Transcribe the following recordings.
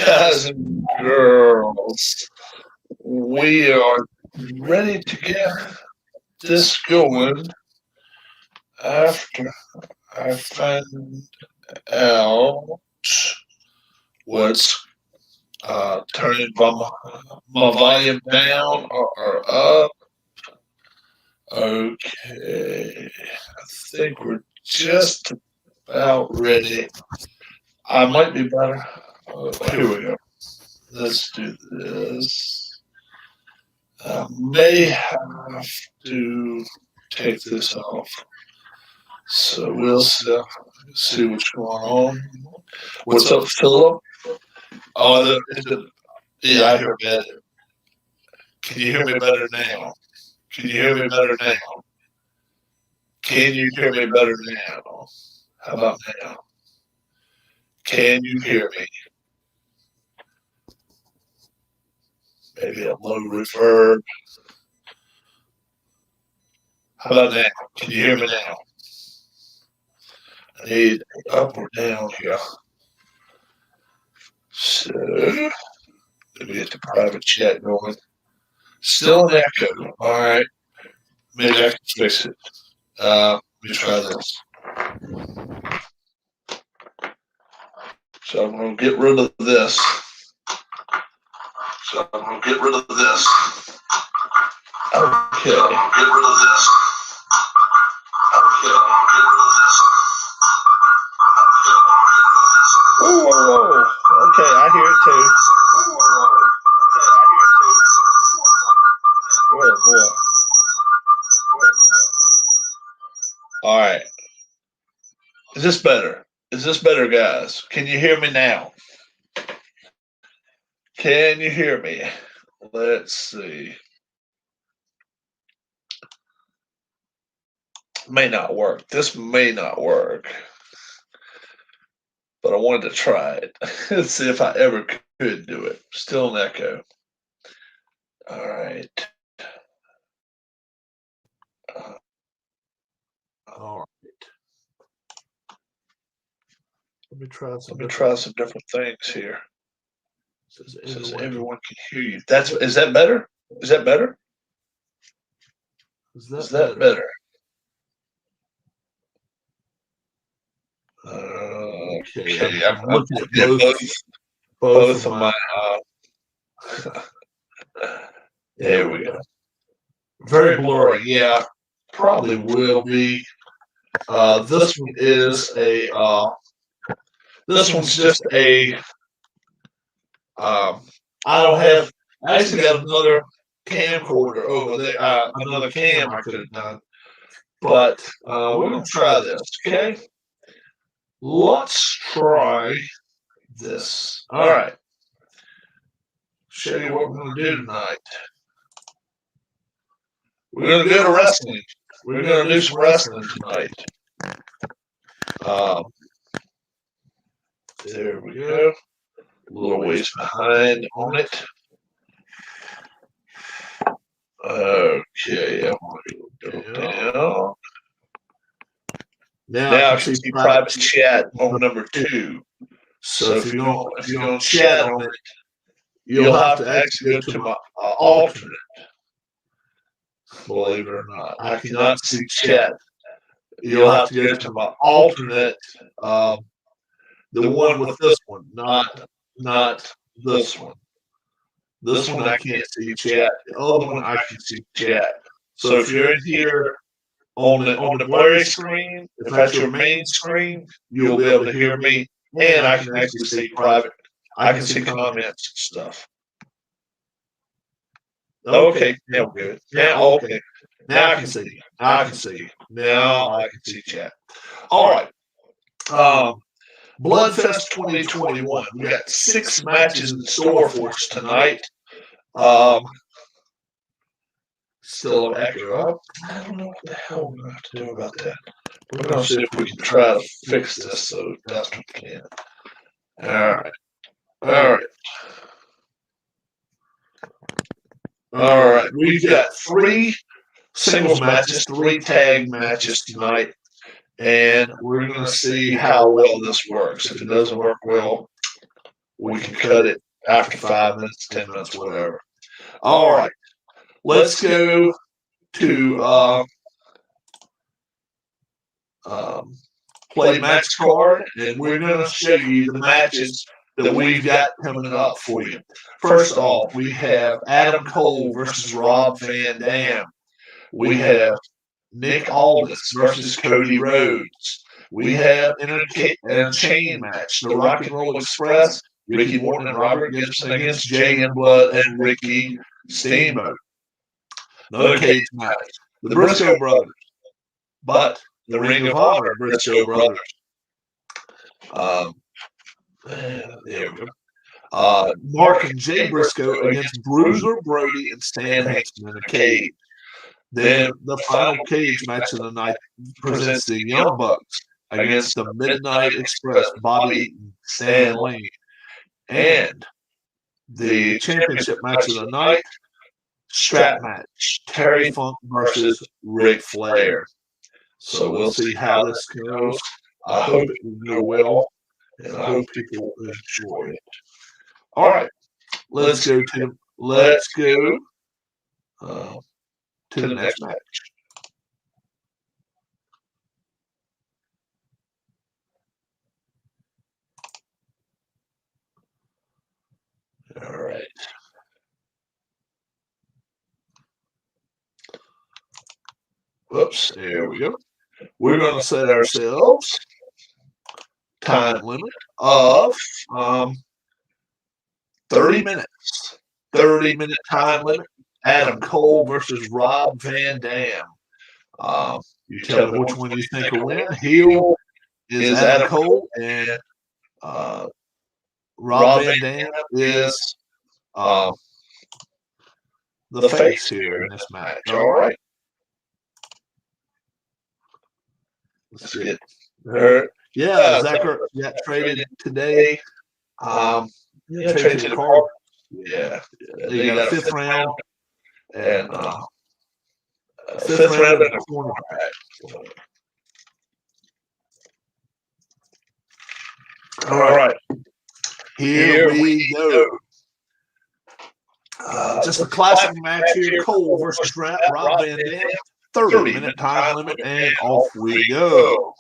guys and girls, we are ready to get this going after I find out what's turning my volume down or up. Okay, I think we're just about ready. I might be better. Here we go. Let's do this. I may have to take this off. So we'll see what's going on. What's up, Philip? Oh, yeah, I hear better. Can you hear me better now? Can you hear me better now? Can you hear me better now? How about now? Can you hear me? Maybe a low reverb. How about now? Can you hear me now? I need up or down here. So, let me get the private chat going. Still an echo. All right. Maybe I can fix it. Let me try this. So I'm going to get rid of this. Okay. Whoa. Okay, I hear it too. Oh, boy. All right. Is this better? Is this better, guys? Can you hear me now? Can you hear me? Let's see. May not work. This may not work. But I wanted to try it. Let's see if I ever could do it. Still an echo. All right. All right. Let me try some different things here. Says everyone can hear you. Is that better? Is that better? Is that better? Okay, I'm looking at both of my. There we go. Very blurry. Yeah, probably will be. This one is a. This one's just a. I don't have. I actually got another camcorder over there. Another cam I could have done. But we're gonna try this. Okay. Let's try this. All right. Show you what we're gonna do tonight. We're gonna go to wrestling. We're gonna do some wrestling tonight. There we go. A little ways behind on it. Okay, I'm gonna go down. Now I can see private chat on number 2. So if you don't chat on it, you'll have to actually go to my alternate. Believe it or not, I cannot see chat. You'll have to go to my alternate, the one with this one, not this one. This one I can't see chat. The other one I can see chat. So if you're in here on the blurry screen, if that's your main screen, you'll be able to hear me, and I can actually see private. I can see comments and stuff. Okay, now we're good. Now okay. Now I can see. I can see. Now I can see chat. All right. Bloodfest 2021. We got 6 matches in store for us tonight. Still an echo up. I don't know what the hell we're going to have to do about that. We're going to see if we can try to fix this so best we can. All right. All right. All right. We've got 3 singles matches, 3 tag matches tonight. And we're going to see how well this works. If it doesn't work well, we can cut it after 5 minutes, 10 minutes, whatever. All right. Let's go to play match card, and we're going to show you the matches that we've got coming up for you. First off, we have Adam Cole versus Rob Van Dam. We have Nick Aldis versus Cody Rhodes. We have in a chain match, the Rock and Roll Express, Ricky Morton and Robert Gibson against Jay and Blood and Ricky Steamboat. Another cage match, the Briscoe Brothers, but the Ring of Honor Briscoe Brothers. There we go. Mark and Jay Briscoe against Bruiser Brody and Stan Hansen in a cage. Then the final cage match of the night presents the Young Bucks against the Midnight Express, Bobby Eaton, Stan Lane. And the championship match of the night, strap match, Terry Funk versus Ric Flair. So we'll see how this goes. I hope it will go well, and I hope people enjoy it. All right, let's go to the next match. All right. Whoops, there we go. We're going to set ourselves time limit of 30 minutes. 30-minute time limit. Adam Cole versus Rob Van Dam. You tell me which one you think will win. Heel is Adam Cole, and Rob Van Dam is the face here in this match. All right. Let's get her. Yeah, Zachary got traded today. Traded to the Cardinals. Yeah. They got a fifth round and fifth round and a cornerback. All right. Here we go. Just a classic match here. Cole versus Rob Van Dam. 30-minute time limit, and off we go.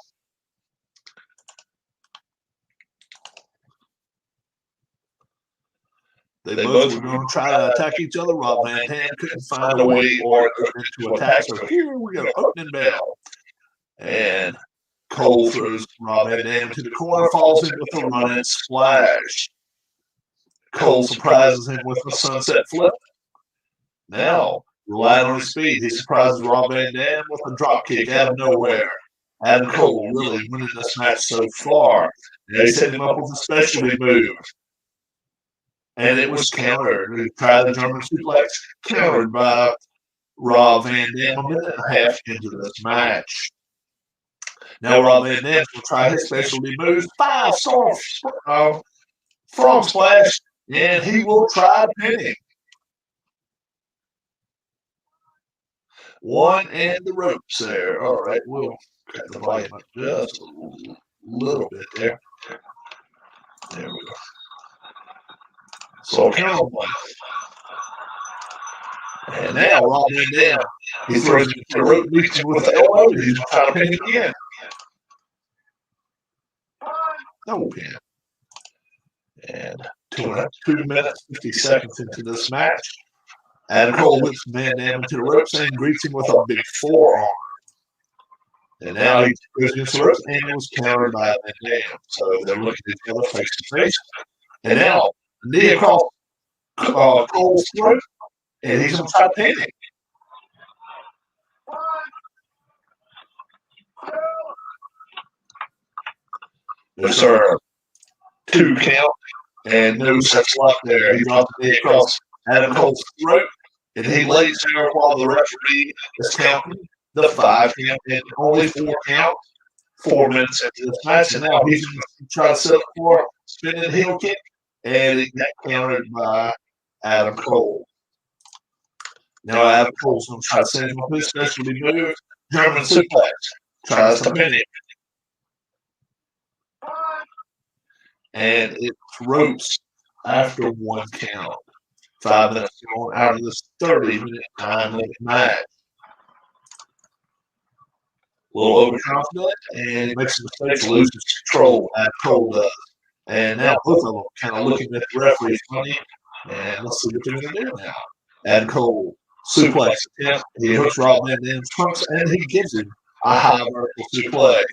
They both were going to try to attack each other. Rob Van Dam couldn't find a way or to attack, so here we go. Opening bell. And Cole throws Rob Van Dam to the corner, falls in with a running splash. Cole surprises him with a sunset flip. Now, relying on his speed, he surprises Rob Van Dam with a drop kick out of nowhere. Adam Cole really winning this match so far. They set him up with a specialty move. And it was countered. He tried the German suplex, countered by Rob Van Dam a minute and a half into this match. Now Rob Van Dam will try his specialty moves, 5-star frog splash, and he will try pinning. One and the ropes there. All right, we'll cut the volume up just a little bit there. There we go. So count one. And now Rob Van Dam, he throws the rope, reaches with the elbow, and he's trying to pin it again. No pin. And 2 minutes, 50 seconds into this match, Adam Cole whips Van Dam into the ropes and greets him with a big forearm. And now he goes against the ropes and was countered by Van Dam. So they're looking at each other face to face. And now, knee across Cole's throat, and he's going to try pinning. There's our 2 count, and no such luck there. He dropped the knee across Adam Cole's throat, and he lays there while the referee is counting the 5 count, and only 4 count, 4 minutes into this match, and now he's going to try to set up for a spinning heel kick, and it got countered by Adam Cole. Now Adam Cole's going to try to send him up his specialty move, German suplex, tries to pin him. And it's ropes after 1 count. 5 minutes gone out of this 30-minute time limit match. A little overconfident, and he makes some mistakes, loses control. Adam Cole does. And now both of them kind of looking at the referee funny, and let's see what they're going to do now. Adam Cole suplex attempt. He hooks Rob Van Dam's trunks, and he gives him a high vertical suplex.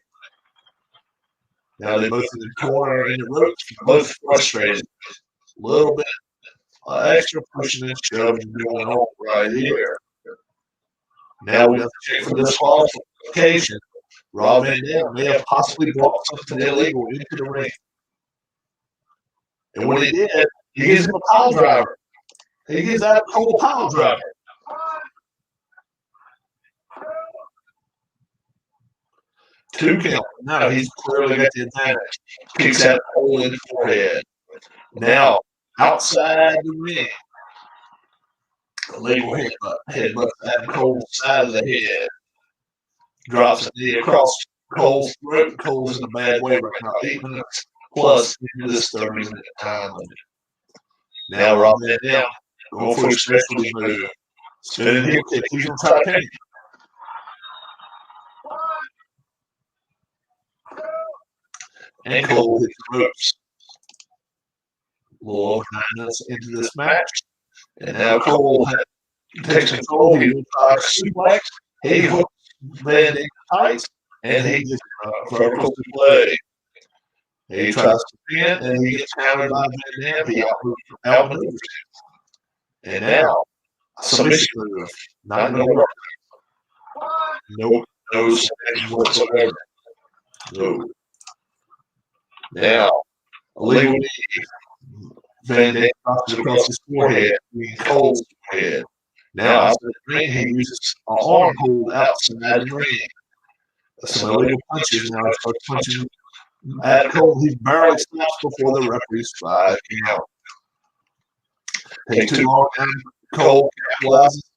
Now they both in the corner in the ropes, both frustrated. A little bit extra pushing and shoving going on right here. Now we got to check for disqualification. Rob Van Dam may have possibly brought something illegal into the ring. And when he did, he gives him a pile driver. He gives Adam Cole a pile driver. Two count. Now he's clearly got the advantage. Kicks Adam Cole in the forehead. Now, outside the ring, a legal headbutt Adam Cole's side of the head. Drops a knee across Cole's throat. Cole's in a bad way right now. 8 minutes plus into this 30-minute time limit. Now Rob Van Dam going for a specialty move. Spinning heel kick. He's going to try to pin him. And Cole hits the ropes. A little over 9 minutes into this match. And now Cole takes control. He hooks suplex. He hooks Van Dam tights. And he gets a vertical play. He tries to pin, and he gets countered by Van Dam. He outmoves him. And now, submission move. Not going to work. Nope. No submission whatsoever. No. Now, a legal knee. Van Dam drops it across his forehead, Cole's forehead. Now, outside the ring, he uses an arm hold outside the ring. Some illegal punches. Now, he starts punching Adam Cole. He barely stops before the referee's 5 count. Takes too long. Adam Cole capitalizes,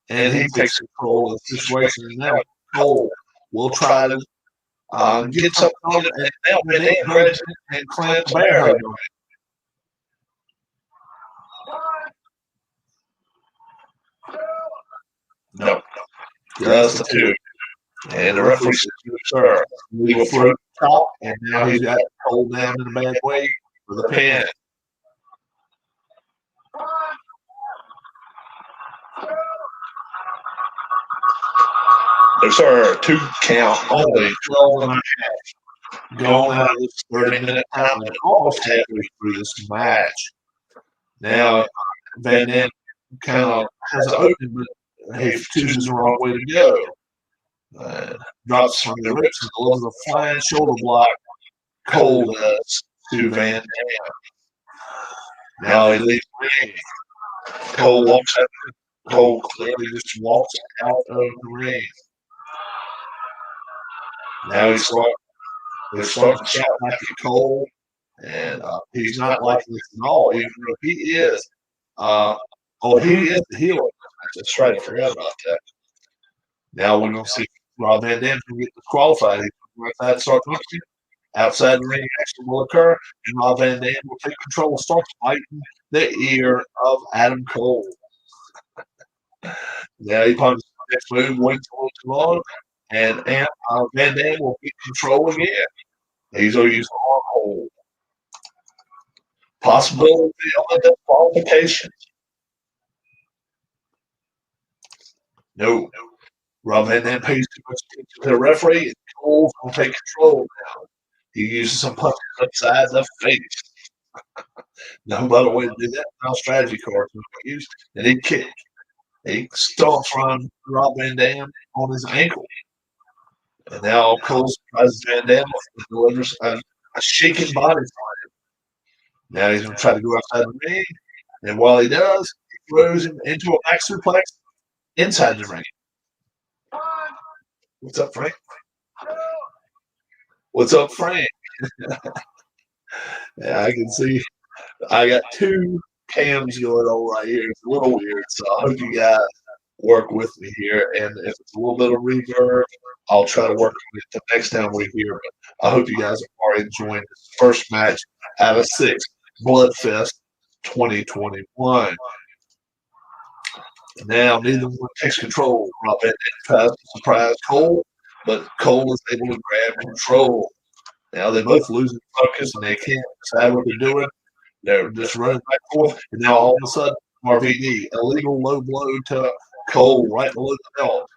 and he takes control of the situation. And now Cole will try to get something on it, and now Van Dam grabs it and clamps the bear hug on it. No. Just the 2. And the referee says, sir, legal throat chop, and now he's got Cole down in a bad way for the pin. There's our 2 count only. 12 and a half. Going out of this 30-minute time and almost halfway through this match. Now, Van Dam kind of has an opening, but he chooses the wrong way to go. Drops from the ropes and delivers a flying shoulder block. Cole does to Van Dam. Now he leaves the ring. Cole walks out. Cole clearly just walks out of the ring. Now he's starting to shout back at Cole, and he's not liking this at all, even though he is. He is the heel. That's right, I forgot about that. Now we're going to see Rob Van Dam can get disqualified. He's going to start punching. Outside the ring action will occur, and Rob Van Dam will take control and start fighting the ear of Adam Cole. Now he punches the next move, waits a little too long, and Van Dam will get control again. He's going to use arm hold. Possibility of a disqualification. No. Rob Van Dam pays too much attention to the referee, and Cole's going to take control now. He uses some punches upside the face. No better way to do that. Now strategy cards are used, and he kick. He stomps on Rob Van Dam on his ankle. And now Cole surprises Van Dam and delivers a shaking body slam. Now he's going to try to go outside the ring, and while he does, he throws him into a back suplex inside the ring. What's up, Frank? What's up, Frank? Yeah, I can see. I got 2 cams going on right here. It's a little weird, so I hope you guys work with me here. And if it's a little bit of reverb, I'll try to work on it the next time we're here. But I hope you guys are enjoying this first match out of 6, Bloodfest 2021. Now neither one takes control. Rob Van Dam tries to surprise Cole, but Cole is able to grab control. Now they both losing focus and they can't decide what they're doing. They're just running back and forth, and now all of a sudden, RVD, illegal low blow to Cole right below the belt.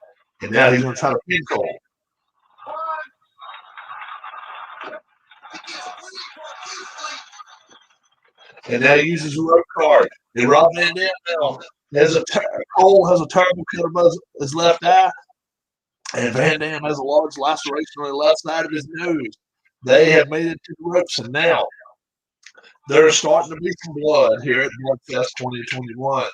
And now he's going to try to pin Cole. And now he uses a rope card. And Rob Van Dam now Cole has a terrible cut above his left eye. And Van Dam has a large laceration on the left side of his nose. They have made it to the ropes, and now there's starting to be some blood here at Bloodfest 2021.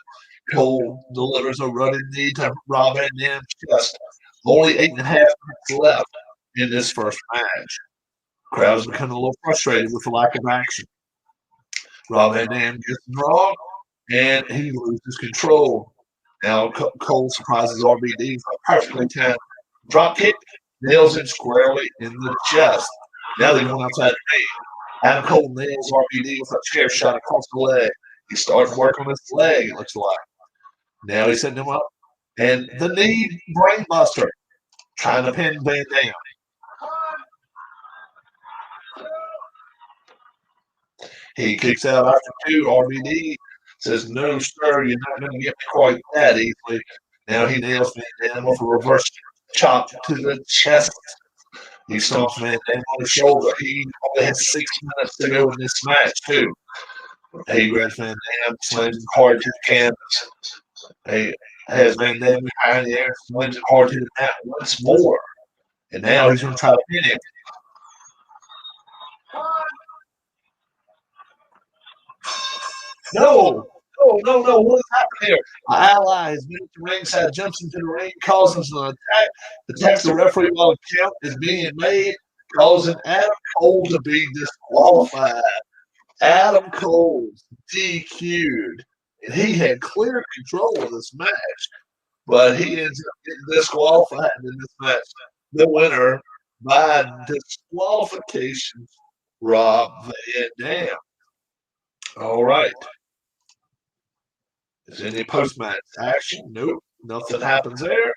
Cole delivers a running knee to Rob Van Dam's chest. Only 8.5 minutes left in this first match. Crowd's becoming a little frustrated with the lack of action. Rob Van Dam gets wrong, and he loses control. Now Cole surprises RVD for a perfectly timed drop kick, nails him squarely in the chest. Now they're going outside the ring. Adam Cole nails RVD with a chair shot across the leg. He starts working on his leg, it looks like. Now he's setting him up. And the knee brainbuster, trying to pin Van Dam. He kicks out after 2. RVD says, "No, sir, you're not going to get me quite that easily." Now he nails Van Dam with a reverse chop to the chest. He stomps Van Dam on the shoulder. He only has 6 minutes to go in this match, too. He grabs Van Dam, slams him hard to the canvas. He has Van Dam behind the air, slams him hard to the mat once more. And now he's going to try to pin him. No, what is happening here? Ally has been to ringside, jumps into the ring, causes an attack, attacks the referee while a count is being made, causing Adam Cole to be disqualified. Adam Cole's DQ'd, and he had clear control of this match, but he ends up getting disqualified in this match. The winner by disqualification, Rob Van Dam. All right. Is there any post-match action? Nope. Nothing happens there.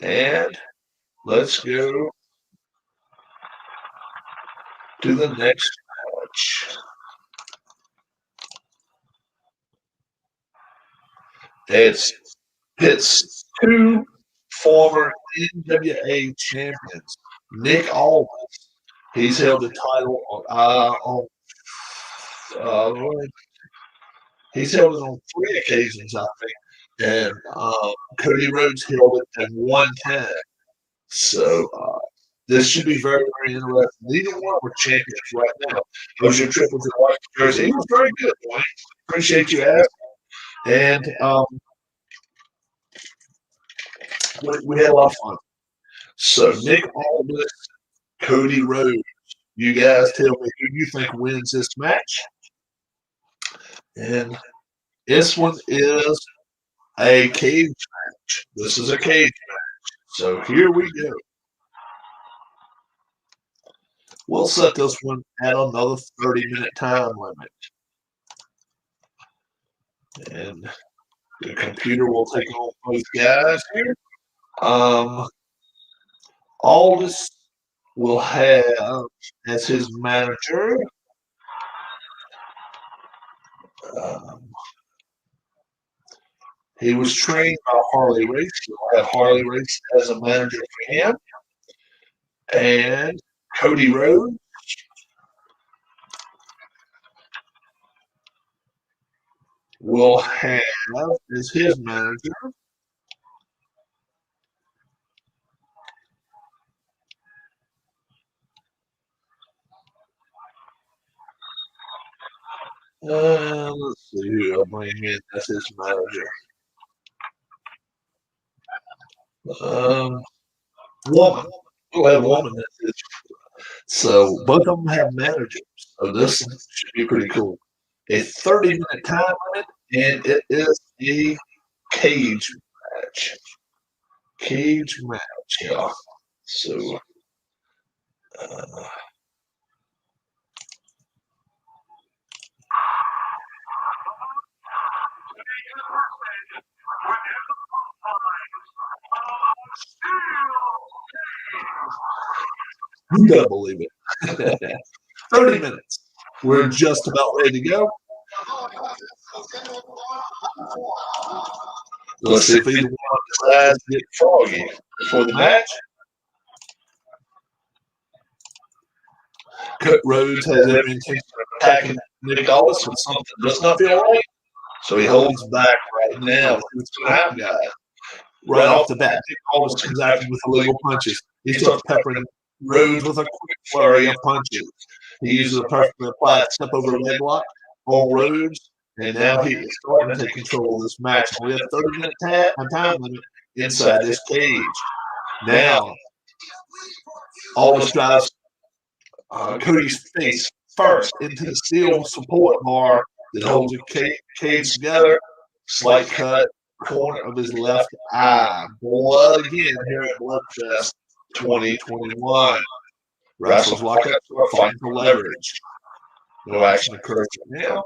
And let's go to the next match. It's 2 former NWA champions. Nick Aldis. He's held the title he's held it on 3 occasions, I think. And Cody Rhodes held it at 1 time. So this should be very, very interesting. Neither one were champions right now. Those are your triples in white jersey. He was very good, Dwayne. Appreciate you asking. And we had a lot of fun. So Nick Aldis, Cody Rhodes. You guys tell me who you think wins this match. And this one is a cage match. This is a cage match. So here we go. We'll set this one at another 30-minute time limit. And the computer will take on both guys here. Aldis will have as his manager he was trained by Harley Race. He'll have Harley Race as a manager for him. And Cody Rhodes will have as his manager let's see who I'll bring in as his manager. Woman. We'll have woman as his. So both of them have managers. So this should be pretty cool. A 30-minute time limit, and it is a cage match. Cage match, yeah. So You better believe it. 30 minutes. We're just about ready to go. Let's see if either one decides to get froggy before the match. Cook Rhodes has every intention of attacking Nick Aldis, but something does not feel right. So he holds back right now. What's going to happen, guys? Right off the bat, Nick Aldis comes after him with illegal punches. He starts peppering Rhodes with a quick flurry of punches. He uses a perfectly applied step-over leg lock on Rhodes, and now he is starting to take control of this match. We have 30-minute time limit inside this cage. Now, Aldis drives Cody's face first into the steel support bar that holds the cage together. Slight cut, corner of his left eye. Blood again here at Bloodfest 2021. Wrestlers lock up to a fight for leverage. No action occurs now.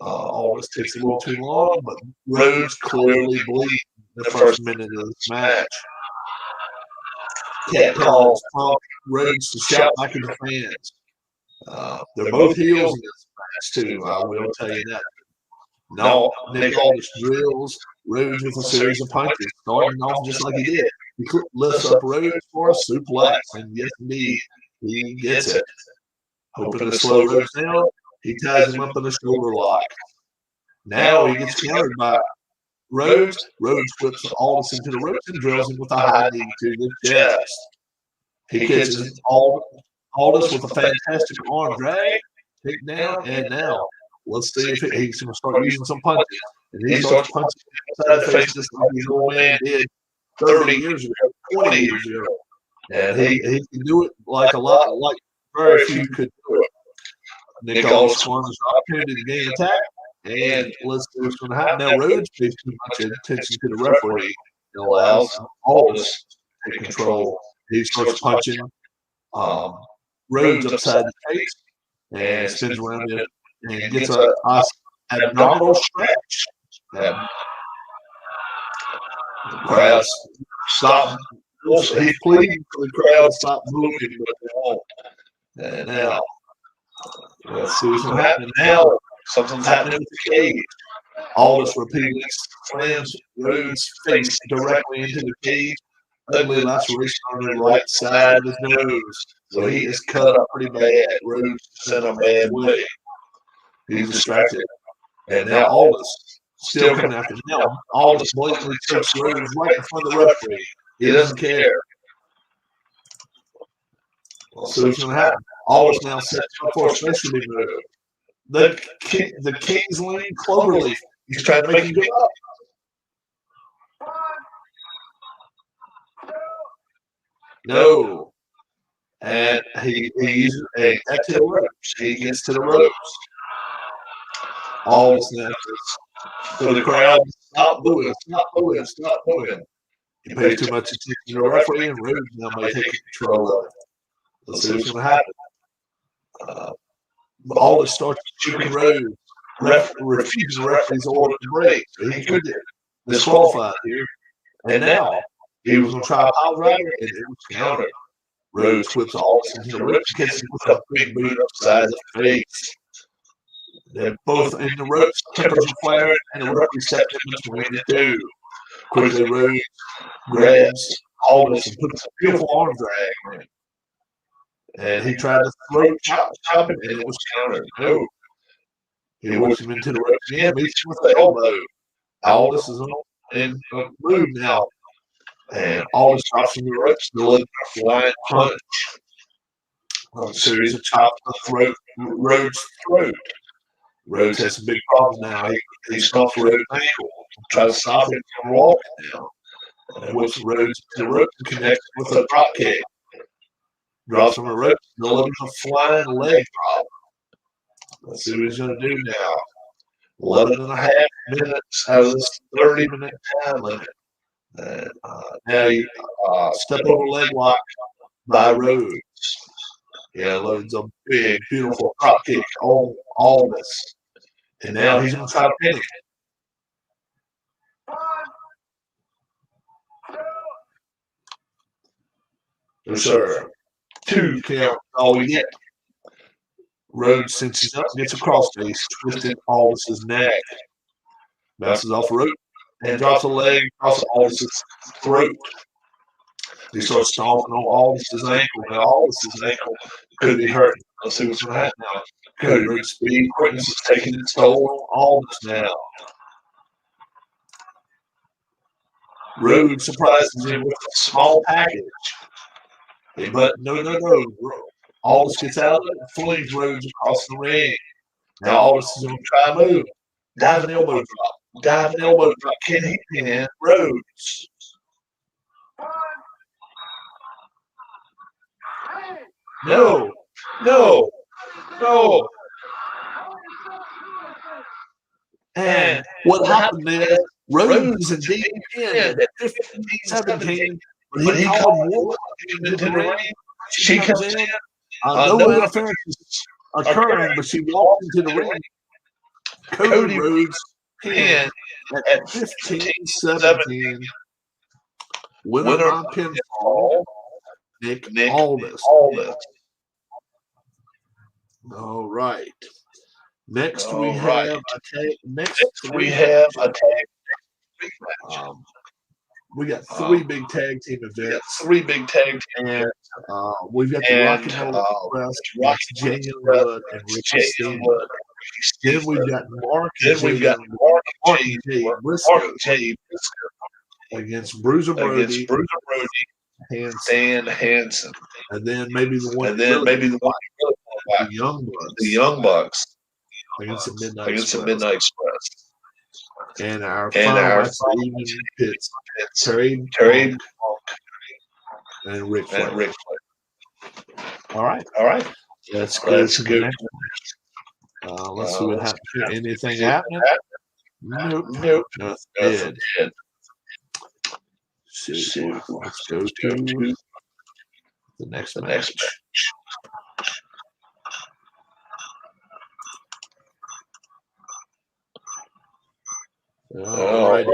Aldis takes a little too long, but Rhodes clearly bleeds in the first minute of this match. Cat calls prompt Rhodes to shout back at the fans. They're both heels in this match, too. I will tell you that. No, Nick Aldis drills Rhodes with a series of punches, starting off just like he did. He lifts up Rhodes for a suplex, and yes, indeed, he gets it. Hoping to slow Rhodes down, he ties him up in a shoulder lock. Now he gets countered by Rhodes. Rhodes whips Aldis into the ropes and drills him with a high knee to the chest. He catches Aldis with a fantastic arm drag, takedown, and now let's see if he's going to start using some punches. And he starts punching inside the face just like his old man did 30 years ago, 20 years ago. And he can do it like very few could do it. Nick Aldis squanders the opportunity to gain attack. And let's see what's going to happen. Now, Rhodes pays too much attention to the referee and allows Aldis to take control. He starts punching Rhodes upside the face and spins around him and gets an abdominal stretch. The crowd stops. He's pleading for the crowd to stop moving, but they won't. And now, let's see what's going to happen. Now, something's happening with the cage. Aldis repeatedly slams Rhodes' face directly into the cage. Ugly laceration on the right side of his nose. So he is cut up pretty bad. Rhodes is in a bad way. He's distracted. And now Aldis still coming after him. Now Aldis blatantly chokes Rhodes right in front of the referee. He doesn't care. So what's going to happen? Aldis now sets up for a specialty move. The Kingsland Cloverleaf. He's trying to make him give up. No. And he uses a tail ropes. He gets to the ropes. Aldis now for the crowd, stop booing, stop booing, stop booing. He pays too much attention to the referee, and Rhodes now may take control of it. Let's see what's going to happen. Aldis starts shooting Rhodes. Refuses the referee's order to break. So he could get disqualified here. And now he was going to try a pile driver, and it was countered. Rhodes whips Aldis into the ropes and gets him with a big boot upside the face. They're both in the ropes, tempers are flaring, and the referee stepped in between the two. Quickly, Rhodes grabs Aldis and puts a beautiful arm drag on him. And he tried to throat chop him, and it was countered. No. He whips him into the ropes again, meets him with the elbow. Aldis is in a move now. And Aldis drops from the ropes, delivering a flying punch. A series of chops to Rhodes' throat. Rhodes has some big problems now. He stops Rhodes' ankle, tries to stop him from walking now. And whips Rhodes to the ropes and connects with a drop kick. Drops from the ropes, delivers a flying leg drop. Let's see what he's going to do now. 11 and a half minutes out of this 30-minute time limit. And now you step over leg lock by Rhodes. Yeah, loads a big, beautiful drop kick on Aldis. And now he's going to try to pin him. Yes, sir. 2 count, all we get. Rhodes, since he's up, gets a cross face, twisting Aldis's neck. Bounces off rope and drops a leg across Aldis's throat. He starts stomping on Aldis's ankle. Now, Aldis's ankle could be hurt. Let's see what's going to happen now. Cody Rhodes' speed quickness is taking its toll on Aldis now. Rhodes surprises him with a small package. But no. Aldis gets out of it and flings Rhodes across the ring. Now Aldis is going to try a move. Diving elbow drop. Diving elbow drop. Can he pin Rhodes? No. And what happened is Rhodes indeed pinned at 15-17, but he called one into the ring. She comes in. No interference is occurring, but she walks into the ring. Cody Rhodes pinned at 15-17. Winner by pinfall, Nick Aldis. All right. Next we have a tag. We got 3 big tag team events. And we've got the Rock and Roll Express, Jane Wood and Ricky Steamwood. Then we've got Mark and Jay Briscoe against Bruiser Brody and Hanson. And then maybe the one the Young Bucks against the Midnight Express. And our final match of the evening pits Terry and Rick Flair. All right. Let's go to the next one. Let's see what happens here. Anything happening? Nope. Nothing dead. So let's go to the next match. All right.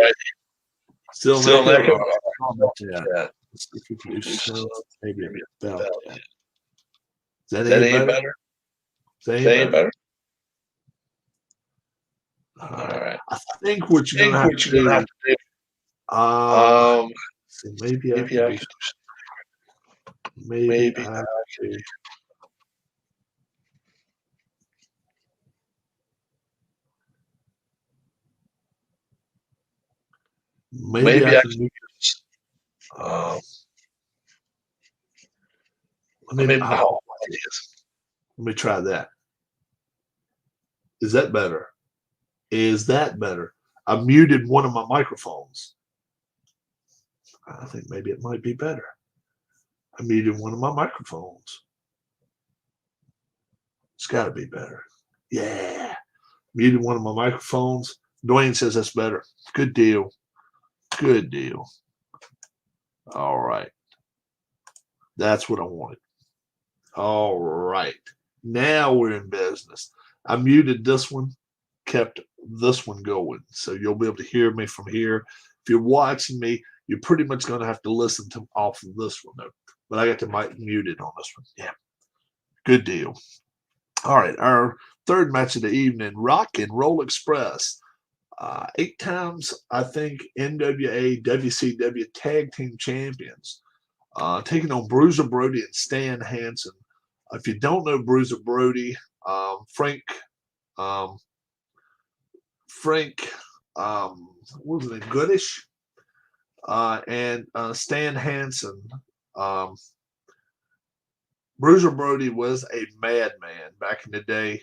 Still not that. Maybe about that. Is that any better? All right. I think what you're going to have to do. Maybe I can. Maybe I can. Maybe I can do this. Let me try that. Is that better? I muted one of my microphones. I think maybe it might be better. I muted one of my microphones. It's got to be better. Yeah. Muted one of my microphones. Dwayne says that's better. Good deal. All right. That's what I wanted. All right. Now we're in business. I muted this one, kept this one going. So you'll be able to hear me from here. If you're watching me, you're pretty much going to have to listen to off of this one, though. But I got the mic muted on this one. Yeah. Good deal. All right. Our third match of the evening, Rock and Roll Express. 8 times, I think, NWA, WCW Tag Team Champions, taking on Bruiser Brody and Stan Hansen. If you don't know Bruiser Brody, Frank, what was it, Goodish, and Stan Hansen. Bruiser Brody was a madman back in the day.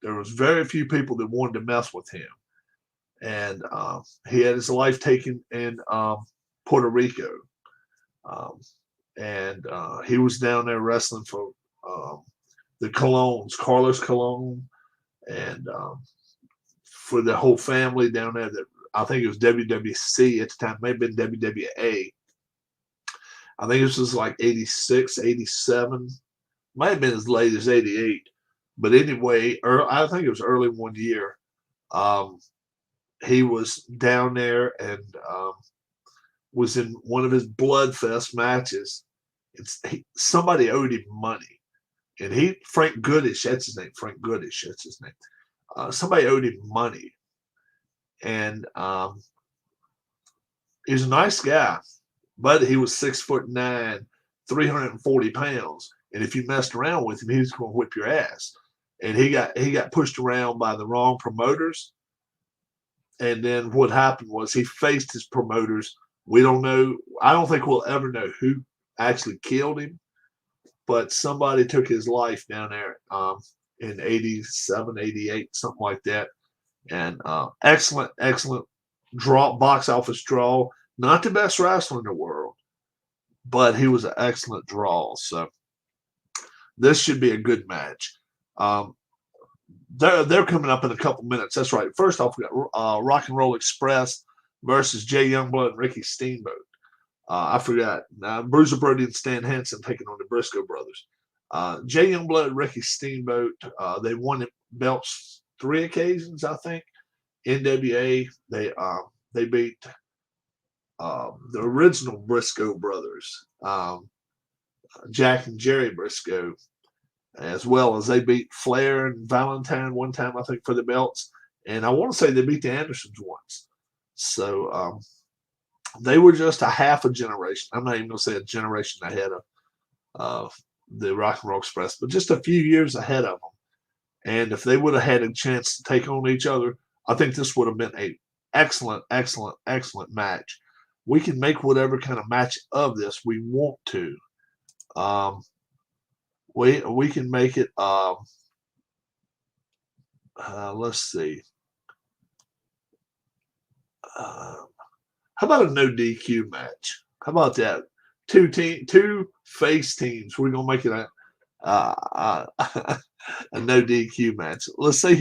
There was very few people that wanted to mess with him. And he had his life taken in Puerto Rico. And he was down there wrestling for the Colognes, Carlos Colon, and for the whole family down there. That I think it was WWC at the time, maybe been WWA. I think this was like 86, 87. Might have been as late as 88. But anyway, I think it was early one year. He was down there and was in one of his Bloodfest matches Somebody owed him money, and Frank Goodish, that's his name. Frank Goodish, that's his name. Somebody owed him money, and he was a nice guy, but he was 6'9", 340 pounds, and if you messed around with him, he was going to whip your ass. And he got pushed around by the wrong promoters. And then what happened was he faced his promoters. We don't know. I don't think we'll ever know who actually killed him, but somebody took his life down there in 87, 88, something like that. And excellent box office draw. Not the best wrestler in the world, but he was an excellent draw. So this should be a good match. They're coming up in a couple minutes. That's right. First off, we got Rock and Roll Express versus Jay Youngblood and Ricky Steamboat. I forgot. Bruiser Brody and Stan Hansen taking on the Briscoe brothers. Jay Youngblood and Ricky Steamboat, they won belts 3 occasions, I think. NWA, they beat the original Briscoe brothers, Jack and Jerry Briscoe, as well as they beat Flair and Valentine one time, I think, for the belts. And I want to say they beat the Andersons once. So they were just a half a generation. I'm not even going to say a generation ahead of the Rock and Roll Express, but just a few years ahead of them. And if they would have had a chance to take on each other, I think this would have been an excellent match. We can make whatever kind of match of this we want to. We can make it. Let's see. How about a no DQ match? How about that? Two face teams. We're gonna make it a no DQ match. Let's see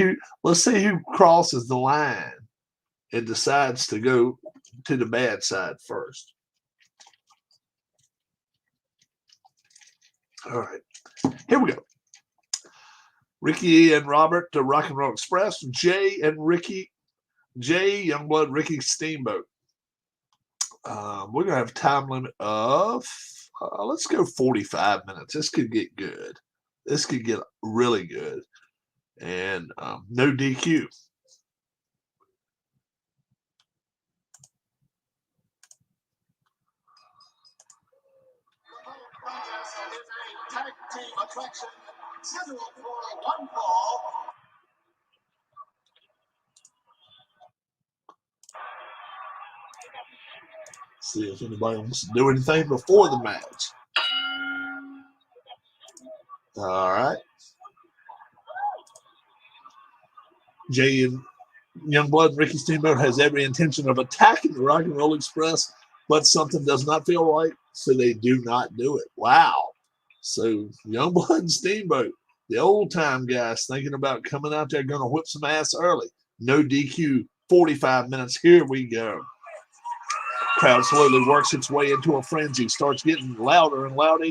who crosses the line and decides to go to the bad side first. All right, here we go. Ricky and Robert, the Rock and Roll Express. Jay Youngblood, Ricky Steamboat. We're gonna have a time limit of let's go 45 minutes. This could get good. This could get really good, and no DQ. See if anybody wants to do anything before the match. All right. Jay and Youngblood and Ricky Steamboat has every intention of attacking the Rock and Roll Express, but something does not feel right, so they do not do it. Wow. So Youngblood and Steamboat, the old time guys, thinking about coming out there, going to whip some ass early. No DQ, 45 minutes. Here we go. Crowd slowly works its way into a frenzy, starts getting louder and louder.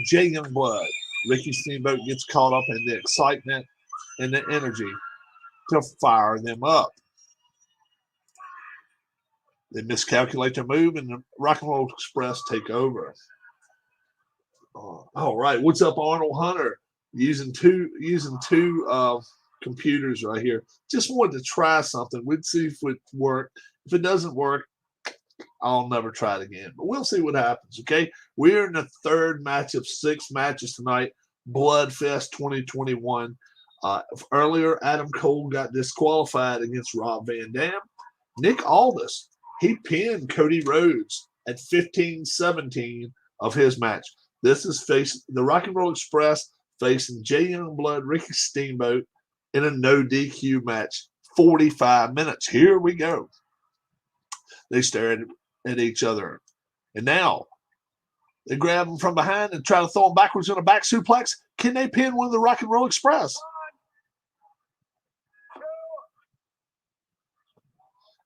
Jay Youngblood, Ricky Steamboat gets caught up in the excitement and the energy to fire them up. They miscalculate their move, and the Rock and Roll Express take over. All right, what's up, Arnold Hunter? Using two computers right here. Just wanted to try something. We'd see if it worked. If it doesn't work, I'll never try it again. But we'll see what happens, okay? We're in the third match of 6 matches tonight, Bloodfest 2021. Earlier, Adam Cole got disqualified against Rob Van Dam. Nick Aldis, he pinned Cody Rhodes at 15-17 of his match. This is facing the Rock and Roll Express facing Jay Youngblood, Ricky Steamboat in a no DQ match, 45 minutes. Here we go. They stare at each other. And now they grab him from behind and try to throw him backwards in a back suplex. Can they pin one of the Rock and Roll Express?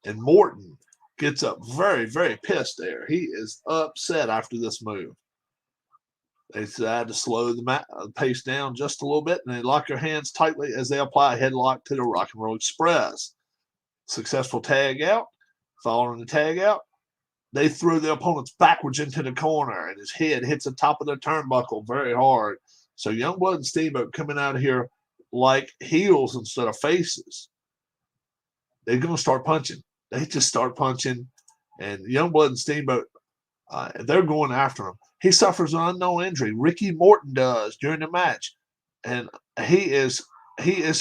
And Morton gets up very, very pissed there. He is upset after this move. They decide to slow the pace down just a little bit, and they lock their hands tightly as they apply a headlock to the Rock and Roll Express. Successful tag out. Following the tag out, they throw the opponents backwards into the corner, and his head hits the top of the turnbuckle very hard. So Youngblood and Steamboat coming out here like heels instead of faces. They're going to start punching. They just start punching, and Youngblood and Steamboat, they're going after him. He suffers an unknown injury. Ricky Morton does during the match, and he is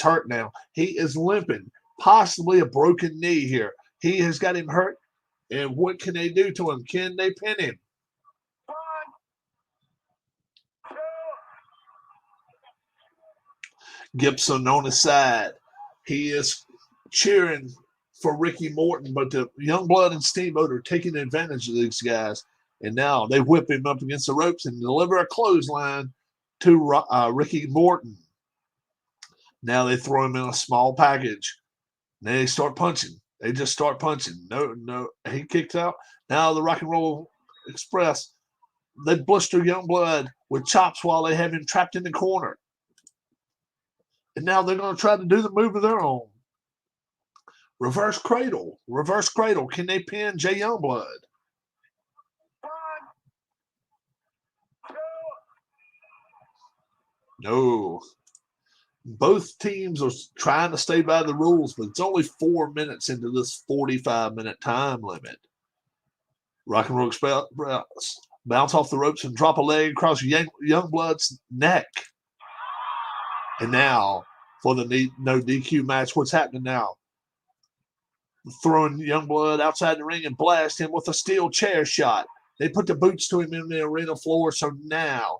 hurt now. He is limping, possibly a broken knee here. He has got him hurt, and what can they do to him? Can they pin him? Gibson on his side. He is cheering for Ricky Morton, but the Youngblood and Steamboat are taking advantage of these guys. And now they whip him up against the ropes and deliver a clothesline to Ricky Morton. Now they throw him in a small package. Now they start punching. They just start punching. No, he kicks out. Now the Rock and Roll Express, they blister Youngblood with chops while they have him trapped in the corner. And now they're going to try to do the move of their own. Reverse cradle. Reverse cradle. Can they pin Jay Youngblood? No. Both teams are trying to stay by the rules, but it's only 4 minutes into this 45-minute time limit. Rock and Roll Express bounce off the ropes and drop a leg across Youngblood's neck. And now for the no DQ match, what's happening now? Throwing Youngblood outside the ring and blast him with a steel chair shot. They put the boots to him in the arena floor. So now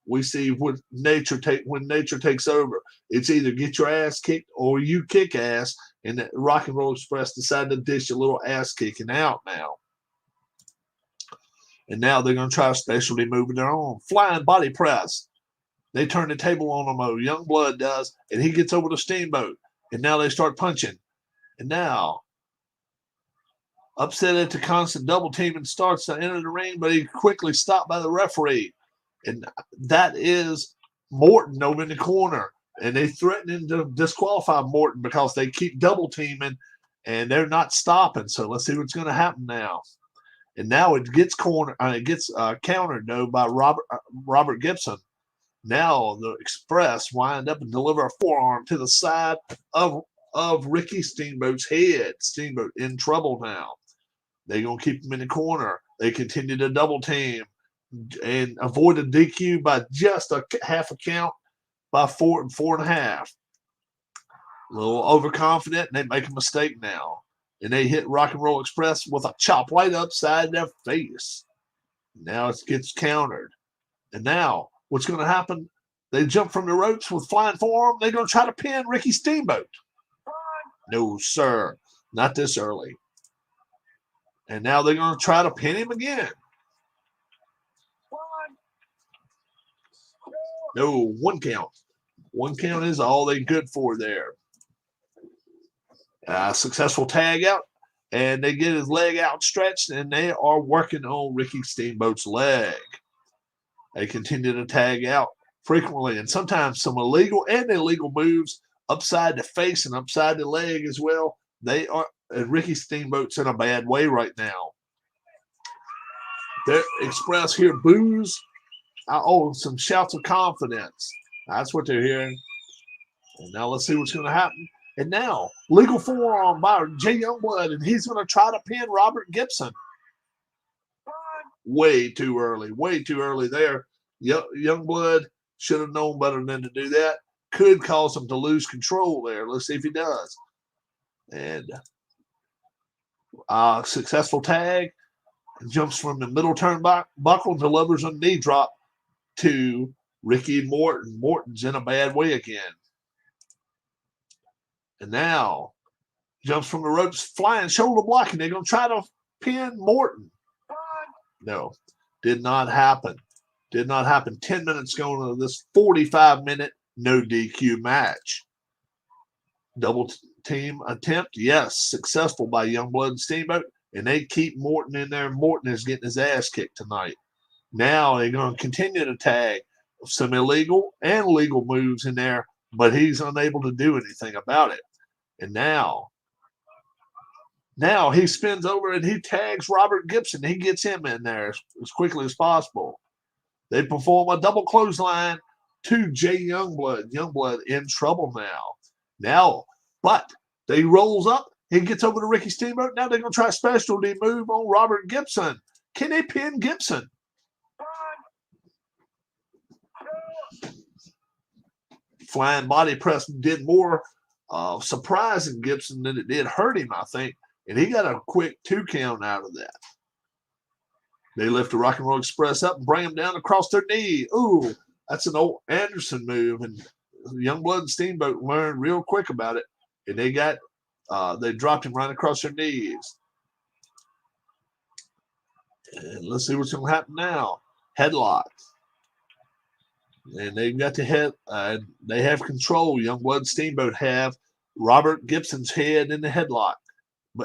we see when nature takes over. It's either get your ass kicked or you kick ass. And the Rock and Roll Express decided to dish a little ass kicking out now. And now they're going to try a specialty move of their own. Flying body press. They turn the table on him. Youngblood does. And he gets over to Steamboat. And now they start punching. And now, upset at the constant double team and starts to enter the ring, but he quickly stopped by the referee. And that is Morton over in the corner. And they threatening to disqualify Morton because they keep double teaming and they're not stopping. So let's see what's going to happen now. And now it gets countered though by Robert Gibson. Now the Express wind up and deliver a forearm to the side of Ricky Steamboat's head. Steamboat in trouble now. They're going to keep him in the corner. They continue to double team and avoid a DQ by just a half a count by 4.5. A little overconfident, and they make a mistake now. And they hit Rock and Roll Express with a chop right upside their face. Now it gets countered. And now what's going to happen? They jump from the ropes with flying forearm. They're going to try to pin Ricky Steamboat. No, sir. Not this early. And now they're going to try to pin him again. No, 1 count. 1 count is all they good for there. Successful tag out. And they get his leg outstretched, and they are working on Ricky Steamboat's leg. They continue to tag out frequently, and sometimes some illegal and illegal moves upside the face and upside the leg as well. They are, and Ricky Steamboat's in a bad way right now. The Express here boos. Some shouts of confidence. That's what they're hearing. And now let's see what's going to happen. And now, legal forearm by Jay Youngblood, and he's going to try to pin Robert Gibson. Way too early there. Youngblood should have known better than to do that. Could cause him to lose control there. Let's see if he does. And successful tag. Jumps from the middle turnbuckle, delivers a knee drop to Ricky Morton. Morton's in a bad way again. And now jumps from the ropes, flying shoulder block, and they're going to try to pin Morton. No, did not happen. 10 minutes going into this 45-minute no DQ match. Double team attempt, yes, successful by Youngblood and Steamboat, and they keep Morton in there. Morton is getting his ass kicked tonight. Now they're going to continue to tag some illegal and legal moves in there, but he's unable to do anything about it. And now Now he spins over and he tags Robert Gibson. He gets him in there as quickly as possible. They perform a double clothesline to Jay Youngblood. Youngblood in trouble now. But they rolls up. He gets over to Ricky Steamboat. Now they're going to try a specialty move on Robert Gibson. Can they pin Gibson? Flying body press did more surprising Gibson than it did hurt him, I think. And he got a quick 2 count out of that. They lift the Rock and Roll Express up and bring him down across their knee. Ooh, that's an old Anderson move. And Youngblood and Steamboat learned real quick about it. And they dropped him right across their knees. And let's see what's going to happen now. Headlock. And they've got the head. They have control. Youngblood and Steamboat have Robert Gibson's head in the headlock.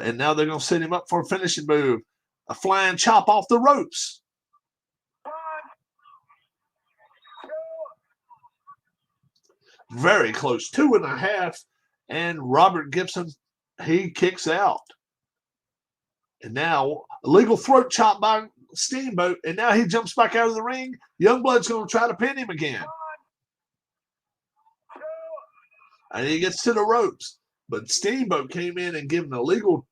And now they're going to set him up for a finishing move. A flying chop off the ropes. Very close. 2.5. And Robert Gibson, he kicks out. And now a legal throat chop by Steamboat. And now he jumps back out of the ring. Youngblood's going to try to pin him again. And he gets to the ropes. But Steamboat came in and gave him a legal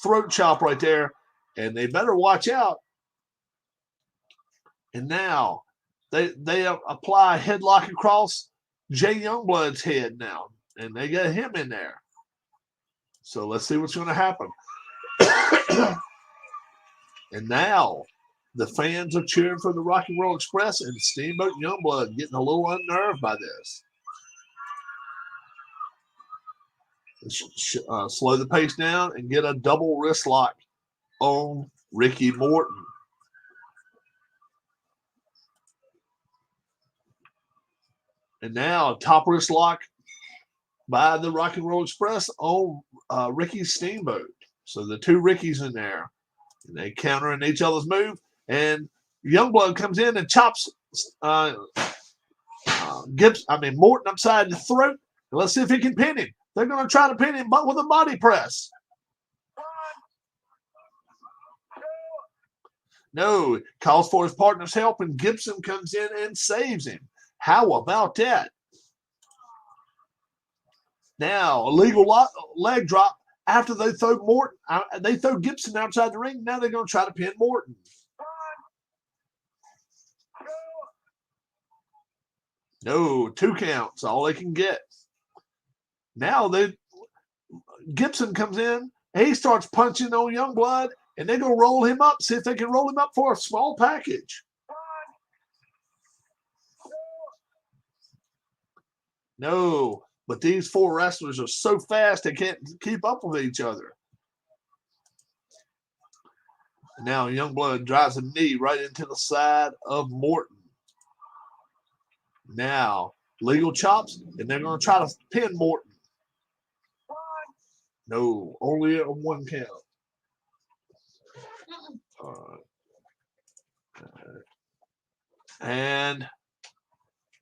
throat chop right there. And they better watch out. And now they apply a headlock across Jay Youngblood's head now. And they got him in there. So let's see what's going to happen. And now the fans are cheering for the Rock and Roll Express, and Steamboat and Youngblood getting a little unnerved by this. Slow the pace down and get a double wrist lock on Ricky Morton. And now a top wrist lock by the Rock and Roll Express on Ricky Steamboat. So the two Rickies in there. And they counter in each other's move. And Youngblood comes in and chops Morton upside the throat. And let's see if he can pin him. They're going to try to pin him, but with a body press. No, calls for his partner's help, and Gibson comes in and saves him. How about that? Now, a legal leg drop after they throw Morton. They throw Gibson outside the ring. Now they're going to try to pin Morton. No, 2 counts, all they can get. Now Gibson comes in. He starts punching on Youngblood, and they're going to roll him up, see if they can roll him up for a small package. No, but these 4 wrestlers are so fast they can't keep up with each other. Now Youngblood drives a knee right into the side of Morton. Now legal chops, and they're going to try to pin Morton. No, only a 1 count. And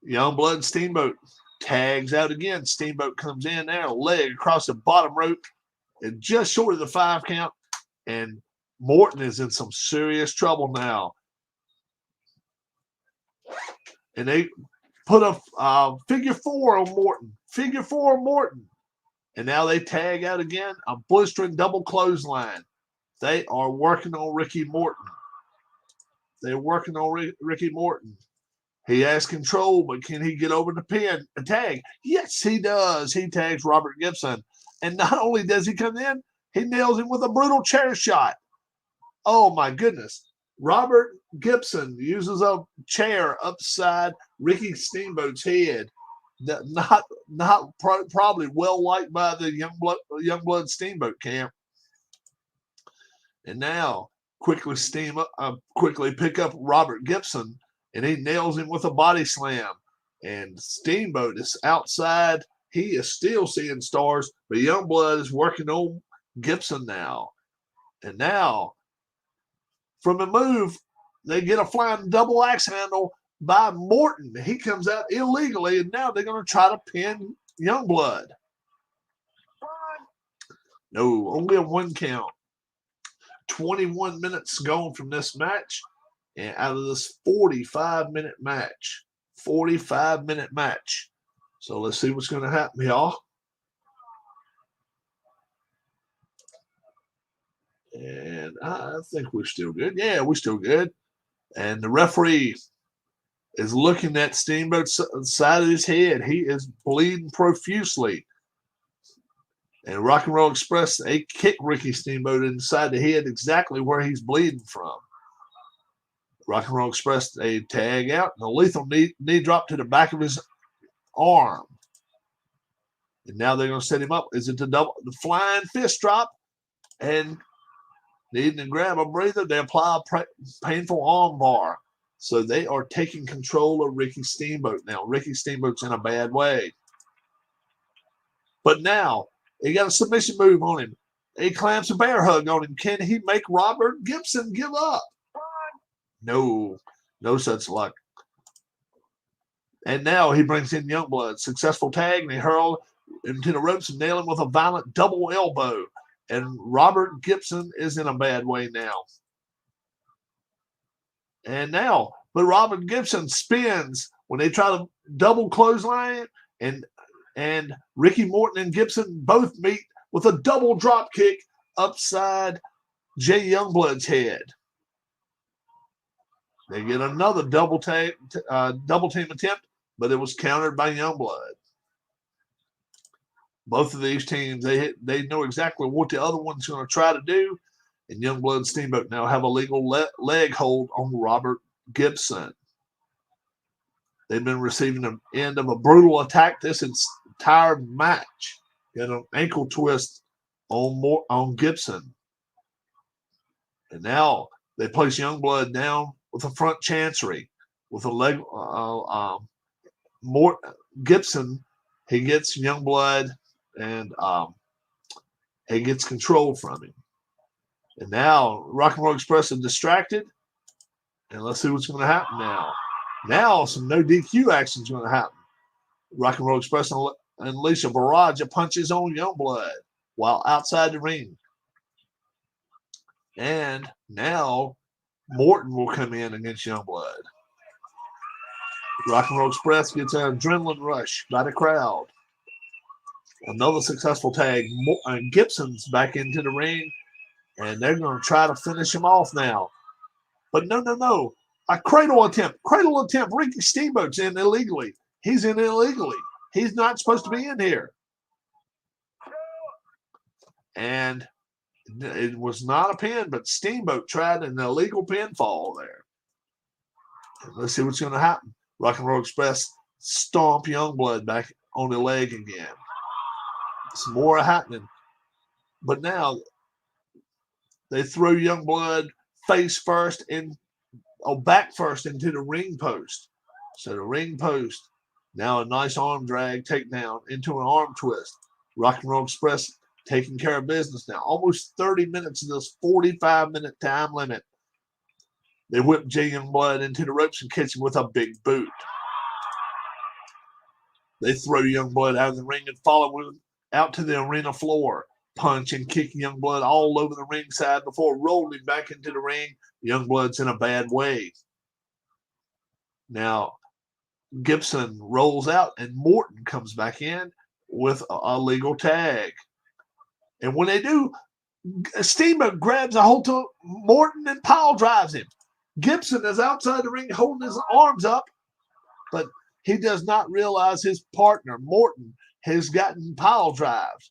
Youngblood and Steamboat tags out again. Steamboat comes in there, a leg across the bottom rope, and just short of the 5 count. And Morton is in some serious trouble now. And they put a figure 4 on Morton. Figure 4 on Morton. And now they tag out again, a blistering double clothesline. They are working on Ricky Morton. They're working on Ricky Morton. He has control, but can he get over the pin? A tag? Yes, he does. He tags Robert Gibson. And not only does he come in, he nails him with a brutal chair shot. Oh, my goodness. Robert Gibson uses a chair upside Ricky Steamboat's head. Probably well liked by the Youngblood Steamboat camp. And now quickly pick up Robert Gibson, and he nails him with a body slam. And Steamboat is outside. He is still seeing stars, but Youngblood is working on Gibson now. And now, from a move, they get a flying double axe handle by Morton. He comes out illegally, and now they're going to try to pin Youngblood. No, only a 1 count. 21 minutes gone from this match, and out of this 45-minute match. 45-minute match. So let's see what's going to happen, y'all. And I think we're still good. Yeah, we're still good. And the referee is looking at Steamboat's side of his head. He is bleeding profusely. And Rock and Roll Express, they kick Ricky Steamboat inside the head exactly where he's bleeding from. Rock and Roll Express, they tag out, and a lethal knee drop to the back of his arm. And now they're going to set him up. Is it the flying fist drop? And needing to grab a breather, they apply a painful arm bar. So they are taking control of Ricky Steamboat now. Ricky Steamboat's in a bad way. But now, he got a submission move on him. He clamps a bear hug on him. Can he make Robert Gibson give up? No such luck. And now he brings in Youngblood. Successful tag, and they hurl into the ropes and nail him with a violent double elbow. And Robert Gibson is in a bad way now. And now, but Robert Gibson spins when they try to double clothesline, and Ricky Morton and Gibson both meet with a double drop kick upside Jay Youngblood's head. They get another double team attempt, but it was countered by Youngblood. Both of these teams, they know exactly what the other one's going to try to do, and Youngblood and Steamboat now have a legal leg hold on Robert Gibson. They've been receiving the end of a brutal attack this entire match. Got an ankle twist on Gibson. And now they place Youngblood down with a front chancery with a leg. Gibson, he gets Youngblood and he gets control from him. And now Rock and Roll Express is distracted. And let's see what's going to happen now. Now some no DQ action is going to happen. Rock and Roll Express unleash a barrage of punches on Youngblood while outside the ring. And now Morton will come in against Youngblood. Rock and Roll Express gets an adrenaline rush by the crowd. Another successful tag. Gibson's back into the ring, and they're going to try to finish him off now. But no. A cradle attempt. Ricky Steamboat's in illegally. He's in illegally. He's not supposed to be in here. And it was not a pin, but Steamboat tried an illegal pinfall there. And let's see what's going to happen. Rock and Roll Express stomp Youngblood back on the leg again. Some more happening. But now they throw Youngblood back first into the ring post. So the ring post, now a nice arm drag takedown into an arm twist. Rock and Roll Express taking care of business now. Almost 30 minutes of this 45-minute time limit. They whip Jay Youngblood into the ropes and catch him with a big boot. They throw Youngblood out of the ring and follow him out to the arena floor. Punch and kick Youngblood all over the ringside before rolling back into the ring. Youngblood's in a bad way. Now, Gibson rolls out and Morton comes back in with a legal tag. And when they do, Steamboat grabs a hold to Morton and pile drives him. Gibson is outside the ring holding his arms up, but he does not realize his partner, Morton, has gotten pile drives.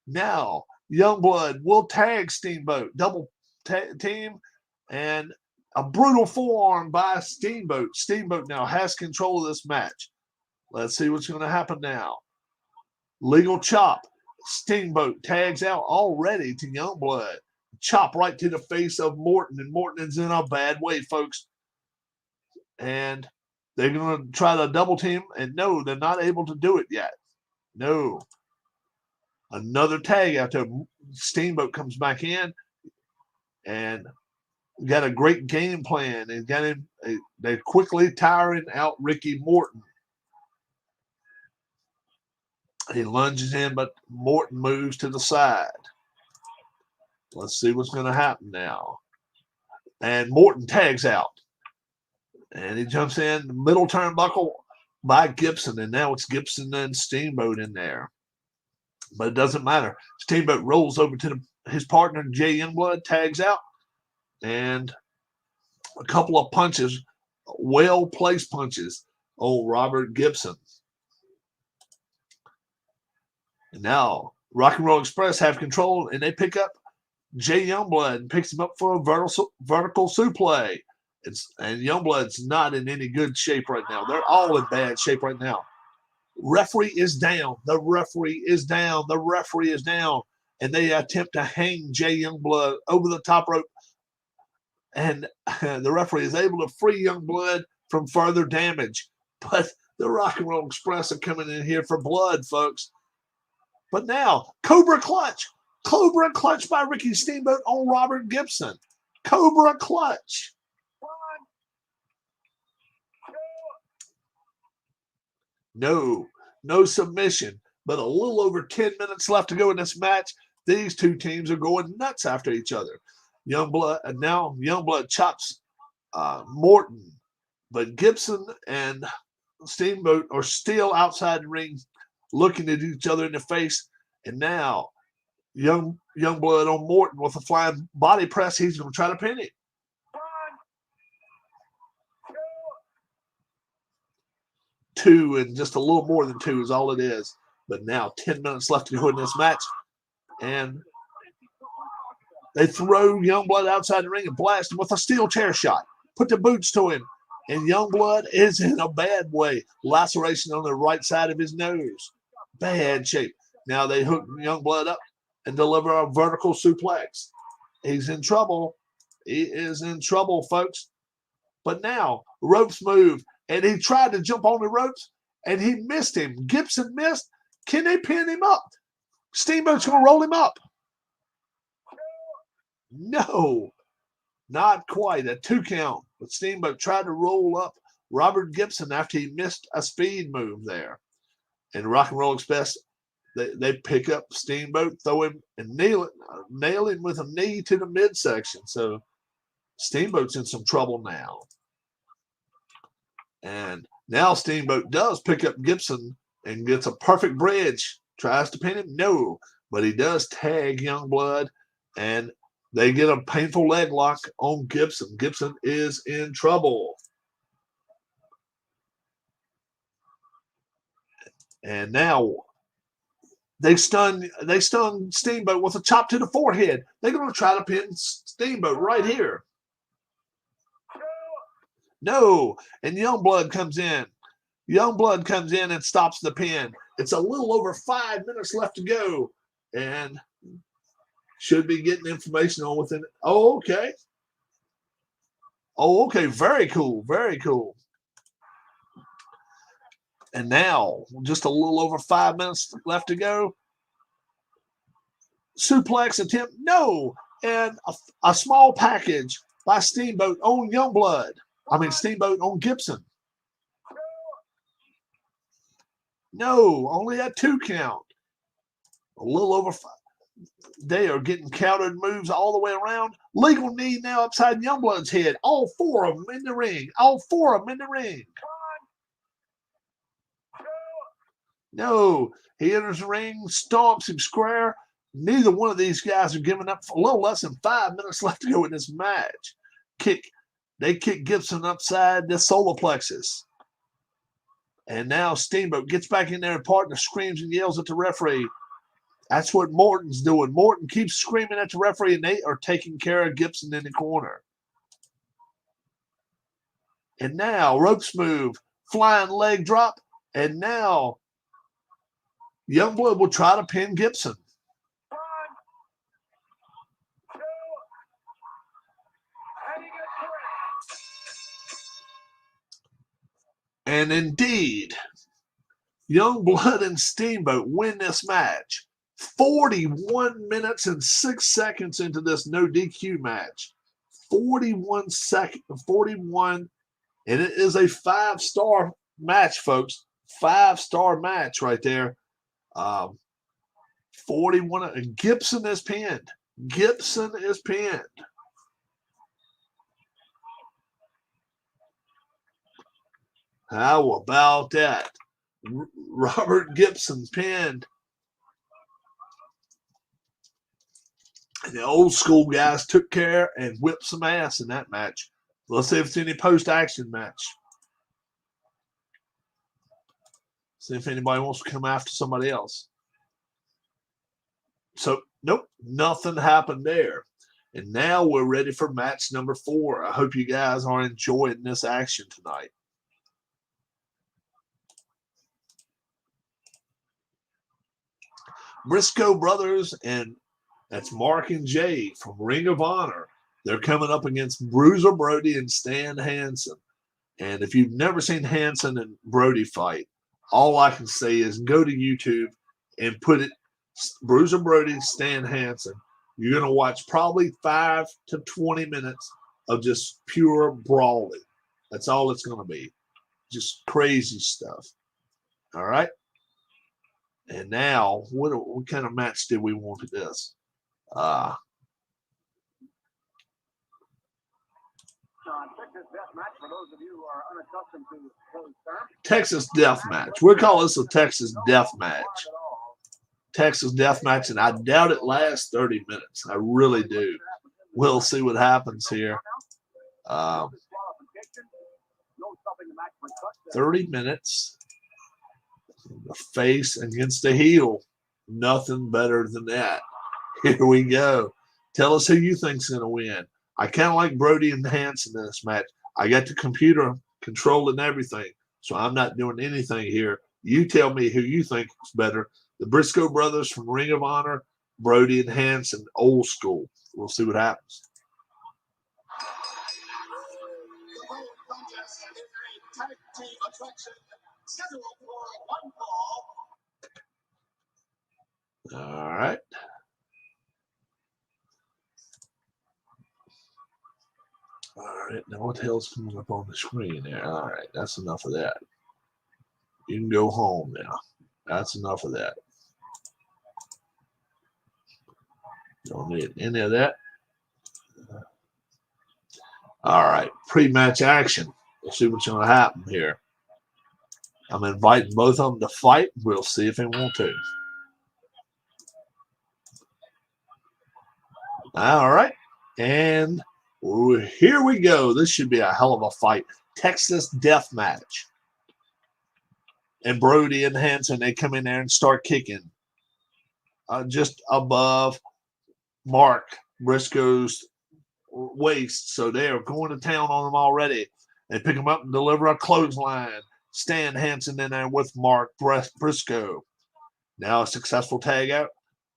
Now, Youngblood will tag Steamboat, double team, and a brutal forearm by Steamboat. Steamboat now has control of this match. Let's see what's going to happen now. Legal chop. Steamboat tags out already to Youngblood. Chop right to the face of Morton, and Morton is in a bad way, folks. And they're going to try to double team, and no, they're not able to do it yet. No. Another tag out there. Steamboat comes back in, and got a great game plan. And got him. They're quickly tiring out Ricky Morton. He lunges in, but Morton moves to the side. Let's see what's going to happen now. And Morton tags out. And he jumps in the middle turnbuckle by Gibson. And now it's Gibson and Steamboat in there. But it doesn't matter. Steamboat rolls over to his partner, Jay Youngblood, tags out. And a couple of punches, well-placed punches, on Robert Gibson. And now Rock and Roll Express have control, and they pick up Jay Youngblood and picks him up for a vertical suplex. And Youngblood's not in any good shape right now. They're all in bad shape right now. Referee is down. The referee is down. The referee is down. And they attempt to hang Jay Youngblood over the top rope. And the referee is able to free Youngblood from further damage. But the Rock and Roll Express are coming in here for blood, folks. But now, Cobra Clutch. Cobra Clutch by Ricky Steamboat on Robert Gibson. Cobra Clutch. No submission. But a little over 10 minutes left to go in this match. These two teams are going nuts after each other. Youngblood chops Morton. But Gibson and Steamboat are still outside the ring, looking at each other in the face. And now, Youngblood on Morton with a flying body press. He's going to try to pin it. 2 and just a little more than 2 is all it is. But now 10 minutes left to go in this match. And they throw Youngblood outside the ring and blast him with a steel chair shot. Put the boots to him. And Youngblood is in a bad way. Laceration on the right side of his nose. Bad shape. Now they hook Youngblood up and deliver a vertical suplex. He's in trouble. He is in trouble, folks. But now, ropes move. And he tried to jump on the ropes, and he missed him. Gibson missed. Can they pin him up? Steamboat's going to roll him up. No, not quite. A 2 count. But Steamboat tried to roll up Robert Gibson after he missed a speed move there. And Rock and Roll Express, they pick up Steamboat, throw him, and nail him with a knee to the midsection. So Steamboat's in some trouble now. And now Steamboat does pick up Gibson and gets a perfect bridge. Tries to pin him? No. But he does tag Youngblood, and they get a painful leg lock on Gibson. Gibson is in trouble. And now they stun Steamboat with a chop to the forehead. They're going to try to pin Steamboat right here. No, and Youngblood comes in. Youngblood comes in and stops the pin. It's a little over 5 minutes left to go, and should be getting information on within. Oh, okay. Oh, okay. Very cool. Very cool. And now, just a little over 5 minutes left to go. Suplex attempt. No, and a small package by Steamboat on Youngblood. Steamboat on Gibson. No, only a 2 count. A little over 5. They are getting countered moves all the way around. Legal knee now upside Youngblood's head. All 4 of them in the ring. All 4 of them in the ring. No, he enters the ring, stomps him square. Neither one of these guys are giving up. A little less than 5 minutes left to go in this match. They kick Gibson upside the solar plexus. And now Steamboat gets back in there and partner screams and yells at the referee. That's what Morton's doing. Morton keeps screaming at the referee, and they are taking care of Gibson in the corner. And now ropes move, flying leg drop, and now Youngblood will try to pin Gibson. And indeed, Youngblood and Steamboat win this match. 41 minutes and 6 seconds into this no DQ match. 41, and it is a 5-star match, folks. 5-star match right there. 41. Gibson is pinned. Gibson is pinned. How about that? Robert Gibson's pinned. And the old school guys took care and whipped some ass in that match. Let's see if it's any post-action match. See if anybody wants to come after somebody else. So, nope, nothing happened there. And now we're ready for match number 4. I hope you guys are enjoying this action tonight. Briscoe Brothers, and that's Mark and Jay from Ring of Honor. They're coming up against Bruiser Brody and Stan Hansen. And if you've never seen Hansen and Brody fight, all I can say is go to YouTube and put it Bruiser Brody, Stan Hansen. You're going to watch probably 5 to 20 minutes of just pure brawling. That's all it's going to be. Just crazy stuff. All right? And now, what kind of match did we want to this? Texas Death Match. We'll call this a Texas Death Match. Texas Death Match, and I doubt it lasts 30 minutes. I really do. We'll see what happens here. 30 minutes. The face against the heel. Nothing better than that. Here we go. Tell us who you think's going to win. I kind of like Brody and Hansen in this match. I got the computer controlling everything, so I'm not doing anything here. You tell me who you think is better. The Briscoe Brothers from Ring of Honor, Brody and Hansen, old school. We'll see what happens. All right. All right. Now what the hell's coming up on the screen there? All right. That's enough of that. You can go home now. That's enough of that. Don't need any of that. All right. Pre-match action. We'll see what's going to happen here. I'm inviting both of them to fight. We'll see if they want to. All right. And here we go. This should be a hell of a fight. Texas Death Match. And Brody and Hansen, they come in there and start kicking just above Mark Briscoe's waist. So they are going to town on him already. They pick him up and deliver a clothesline. Stan Hansen in there with Mark Briscoe. Now a successful tag out.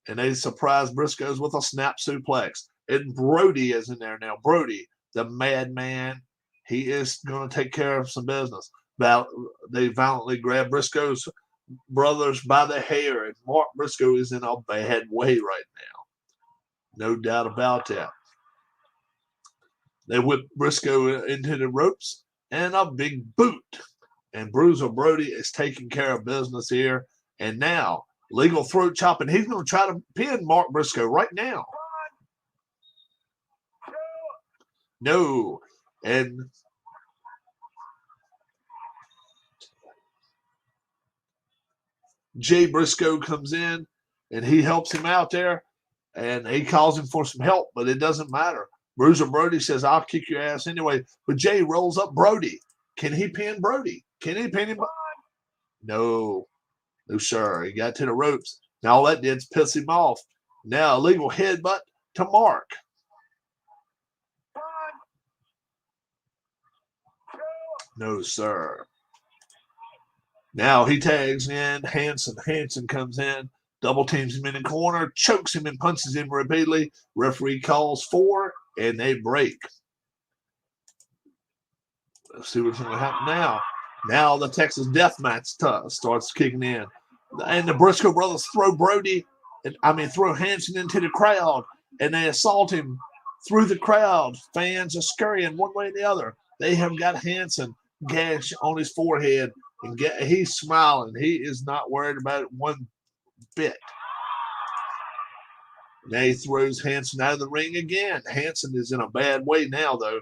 And they surprise Briscoes with a snap suplex. And Brody is in there now. Brody, the madman, he is going to take care of some business. They violently grab Briscoe's brothers by the hair. And Mark Briscoe is in a bad way right now. No doubt about that. They whip Briscoe into the ropes and a big boot. And Bruiser Brody is taking care of business here. And now, legal throat chop, and he's going to try to pin Mark Briscoe right now. No. And Jay Briscoe comes in, and he helps him out there, and he calls him for some help, but it doesn't matter. Bruiser Brody says, I'll kick your ass anyway. But Jay rolls up Brody. Can he pin Brody? Can he pin him? No. No, sir. He got to the ropes. Now all that did is piss him off. Now a legal headbutt to Mark. No, sir. Now he tags in Hansen. Hansen comes in, double teams him in the corner, chokes him and punches him repeatedly. Referee calls 4, and they break. Let's see what's going to happen now. Now the Texas Death Match starts kicking in. And the Briscoe brothers throw throw Hansen into the crowd, and they assault him through the crowd. Fans are scurrying one way or the other. They have got Hansen gashed on his forehead, and he's smiling. He is not worried about it one bit. Now he throws Hanson out of the ring again. Hanson is in a bad way now, though.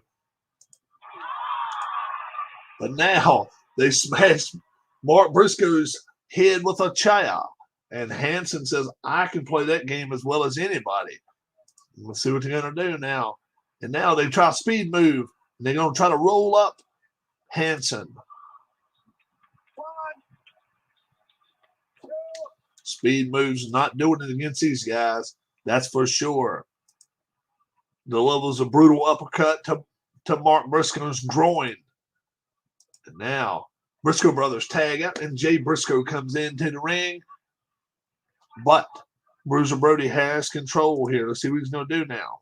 But now they smash Mark Briscoe's head with a chair. And Hanson says, I can play that game as well as anybody. Let's see what they're going to do now. And now they try a speed move. And they're going to try to roll up Hanson. Speed moves, not doing it against these guys. That's for sure. Delivers a brutal uppercut to Mark Briscoe's groin. And now Briscoe brothers tag up, and Jay Briscoe comes into the ring. But Bruiser Brody has control here. Let's see what he's going to do now.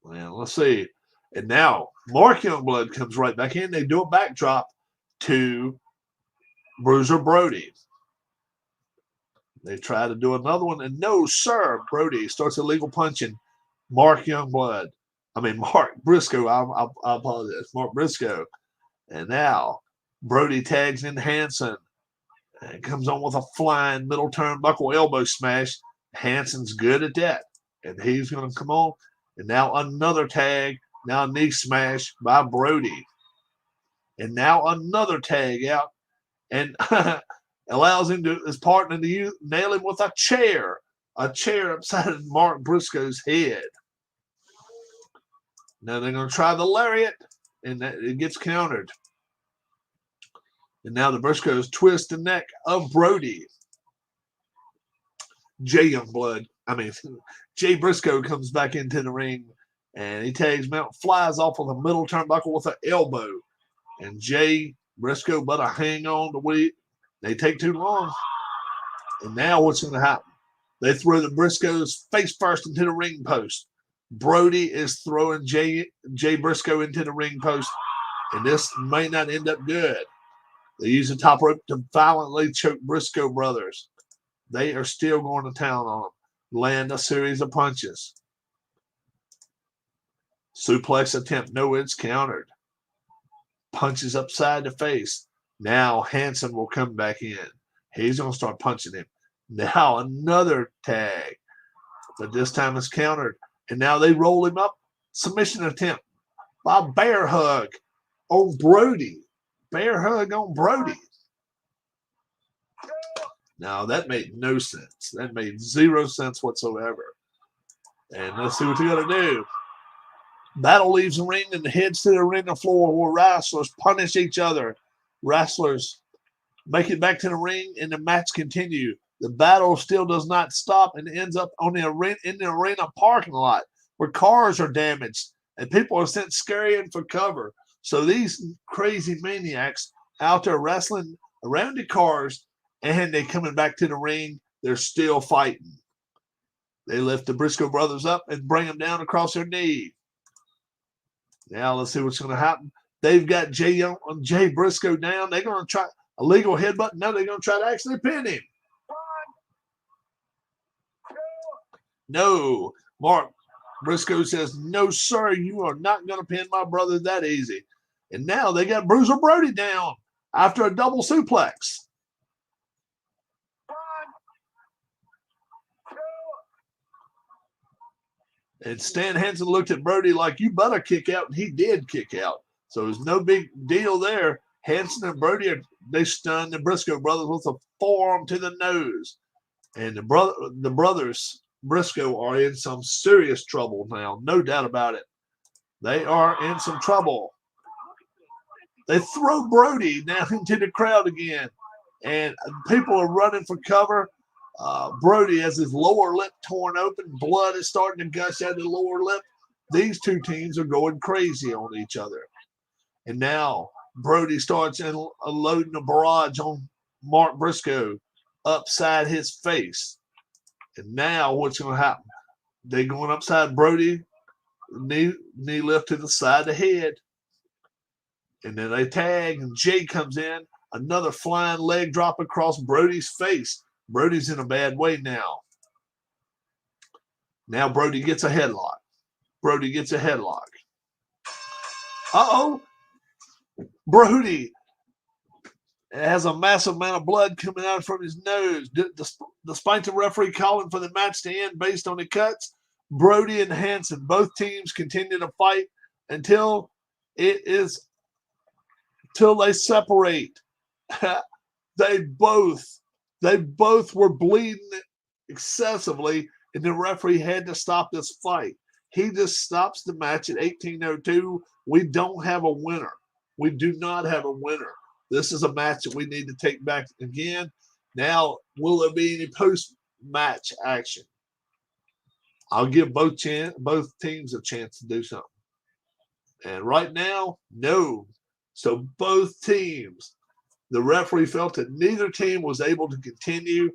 Well, let's see. And now Mark Youngblood comes right back in. They do a backdrop to Bruiser Brody. They try to do another one, and no, sir. Brody starts illegal punching Mark Briscoe. I apologize. Mark Briscoe. And now Brody tags in Hanson and comes on with a flying middle turnbuckle elbow smash. Hanson's good at that. And he's going to come on. And now another tag. Now a knee smash by Brody. And now another tag out. And allows his partner to nail him with a chair upside Mark Briscoe's head. Now they're going to try the lariat, and it gets countered. And now the Briscoes twist the neck of Brody. Jay Briscoe comes back into the ring, and he tags him out, flies off of the middle turnbuckle with an elbow. And Jay Briscoe better hang on to wait. They take too long. And now what's going to happen? They throw the Briscoes face first into the ring post. Brody is throwing Jay Briscoe into the ring post, and this may not end up good. They use the top rope to violently choke Briscoe brothers. They are still going to town on them. Land a series of punches. Suplex attempt. No, it's countered. Punches upside the face. Now Hanson will come back in. He's going to start punching him. Now another tag. But this time it's countered. And now they roll him up. Submission attempt by Bear Hug on Brody. Bear Hug on Brody. Now that made no sense. That made zero sense whatsoever. And let's see what they're going to do. Battle leaves the ring and heads to the arena floor where wrestlers punish each other. Wrestlers make it back to the ring and the match continue. The battle still does not stop and ends up in the arena parking lot where cars are damaged and people are sent scurrying for cover. So these crazy maniacs out there wrestling around the cars, and they coming back to the ring, they're still fighting. They lift the Briscoe brothers up and bring them down across their knee. Now let's see what's going to happen. They've got Jay Briscoe down. They're going to try a legal headbutt. Now they're going to try to actually pin him. No. Mark Briscoe says, no, sir, you are not going to pin my brother that easy. And now they got Bruiser Brody down after a double suplex. And Stan Hansen looked at Brody like, you better kick out, and he did kick out. So there's no big deal there. Hansen and Brody, they stunned the Briscoe brothers with a forearm to the nose. And the brothers, Briscoe, are in some serious trouble now, no doubt about it. They are in some trouble. They throw Brody down into the crowd again, and people are running for cover. Brody has his lower lip torn open. Blood is starting to gush out of the lower lip. These two teams are going crazy on each other. And now Brody starts unloading a barrage on Mark Briscoe upside his face. And now what's going to happen? They're going upside Brody, knee lift to the side of the head. And then they tag, and Jay comes in. Another flying leg drop across Brody's face. Brody's in a bad way now. Now Brody gets a headlock. Uh-oh. Brody has a massive amount of blood coming out from his nose. Despite the referee calling for the match to end based on the cuts, Brody and Hansen, both teams continue to fight until they separate. they both were bleeding excessively, and the referee had to stop this fight. He just stops the match at 18:02. We don't have a winner. We do not have a winner. This is a match that we need to take back again. Now, will there be any post-match action? I'll give both teams a chance to do something. And right now, no. So both teams, the referee felt that neither team was able to continue.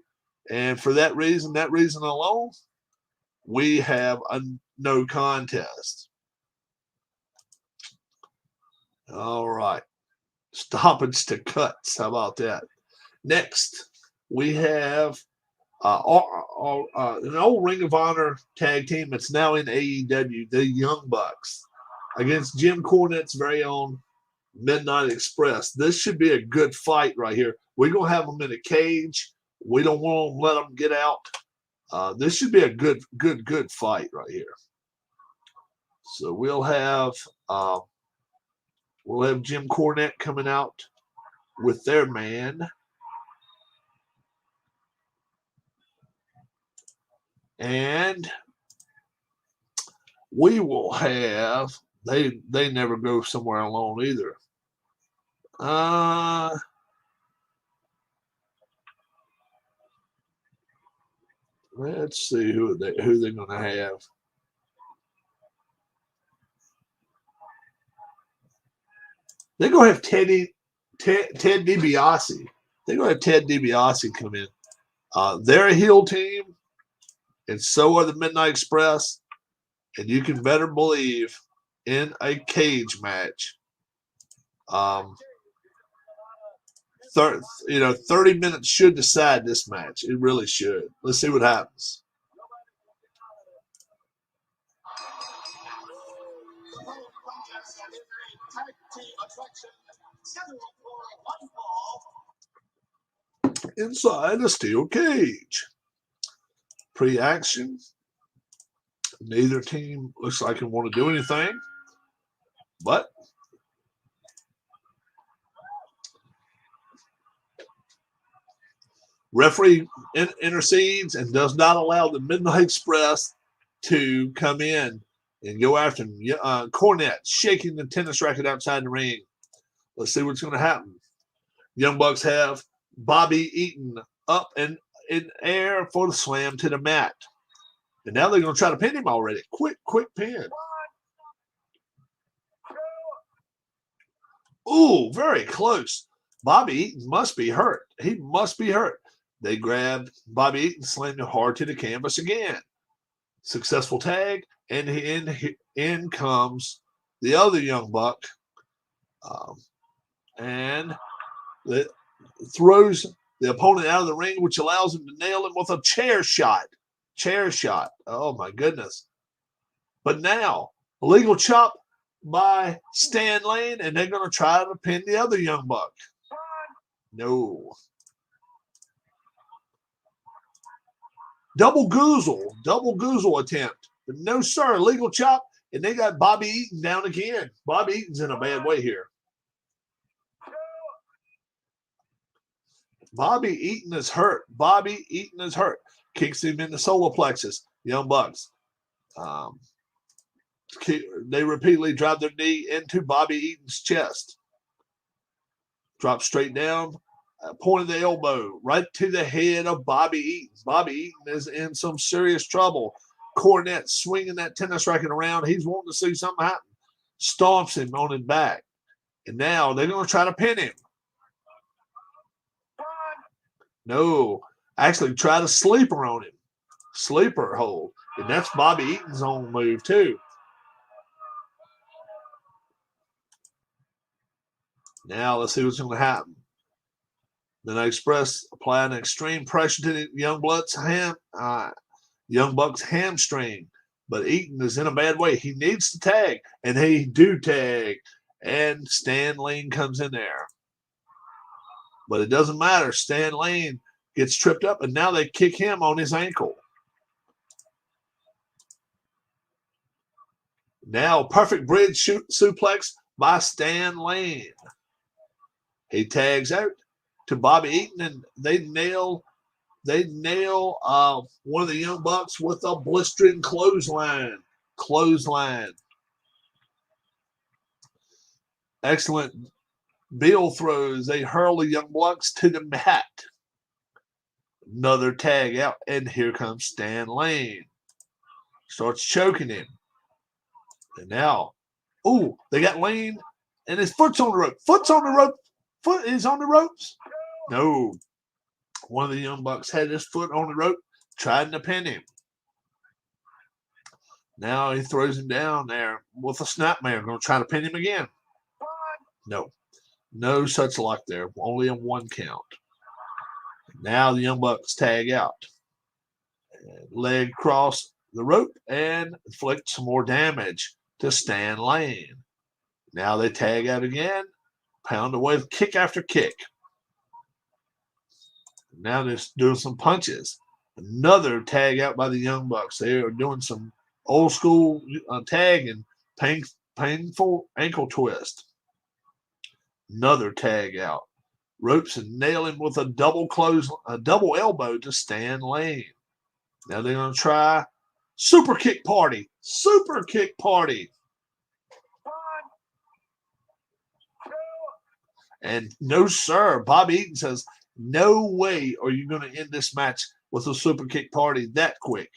And for that reason alone, we have a no contest. All right. Stoppage to cuts. How about that? Next, we have an old Ring of Honor tag team that's now in AEW, the Young Bucks, against Jim Cornette's very own Midnight Express. This should be a good fight right here. We're going to have them in a cage. We don't want to let them get out. This should be a good fight right here. So we'll have Jim Cornette coming out with their man. And we will have, they never go somewhere alone either. Let's see who they're going to have. They're going to have Ted DiBiase. They're going to have Ted DiBiase come in. They're a heel team, and so are the Midnight Express. And you can better believe in a cage match, 30 minutes should decide this match. It really should. Let's see what happens. Inside a steel cage. Pre-action. Neither team looks like it want to do anything, but referee intercedes and does not allow the Midnight Express to come in and go after him. Cornette shaking the tennis racket outside the ring. Let's see what's going to happen. Young Bucks have Bobby Eaton up and in air for the slam to the mat. And now they're going to try to pin him already. Quick pin. Ooh, very close. Bobby Eaton must be hurt. He must be hurt. They grabbed Bobby Eaton, slammed him hard to the canvas again. Successful tag, and in comes the other Young Buck. And it throws the opponent out of the ring, which allows him to nail him with a chair shot. Oh, my goodness. But now, a legal chop by Stan Lane, and they're going to try to pin the other Young Buck. No. Double goozle attempt. But no, sir, legal chop, and they got Bobby Eaton down again. Bobby Eaton's in a bad way here. Bobby Eaton is hurt. Kicks him in the solar plexus. Young Bucks. They repeatedly drive their knee into Bobby Eaton's chest. Drop straight down. Point of the elbow right to the head of Bobby Eaton. Bobby Eaton is in some serious trouble. Cornette swinging that tennis racket around. He's wanting to see something happen. Stomps him on his back. And now they're going to try to pin him. No. Actually try to sleeper on him. Sleeper hold. And that's Bobby Eaton's own move too. Now let's see what's going to happen. Then Express applying extreme pressure to the Young Bucks hamstring. But Eaton is in a bad way. He needs to tag. And he do tag. And Stan Lane comes in there. But it doesn't matter. Stan Lane gets tripped up, and now they kick him on his ankle. Now, perfect bridge suplex by Stan Lane. He tags out to Bobby Eaton, and they nail one of the Young Bucks with a blistering clothesline. Excellent Bill throws. They hurl the Young Bucks to the mat. Another tag out, and here comes Stan Lane. Starts choking him. And now, they got Lane, and his foot's on the rope. Foot's on the rope. Foot is on the ropes. No. One of the Young Bucks had his foot on the rope, trying to pin him. Now he throws him down there with a snapmare. Going to try to pin him again. No. No such luck there. Only a 1 count. Now the Young Bucks tag out. Leg cross the rope and inflict some more damage to Stan Lane. Now they tag out again. Pound away with kick after kick. Now they're doing some punches. Another tag out by the Young Bucks. They are doing some old school tag and painful ankle twist. Another tag out. Ropes and nail him with a double elbow to Stan Lane. Now they're going to try super kick party. Super kick party. And no, sir. Bobby Eaton says, no way are you going to end this match with a super kick party that quick.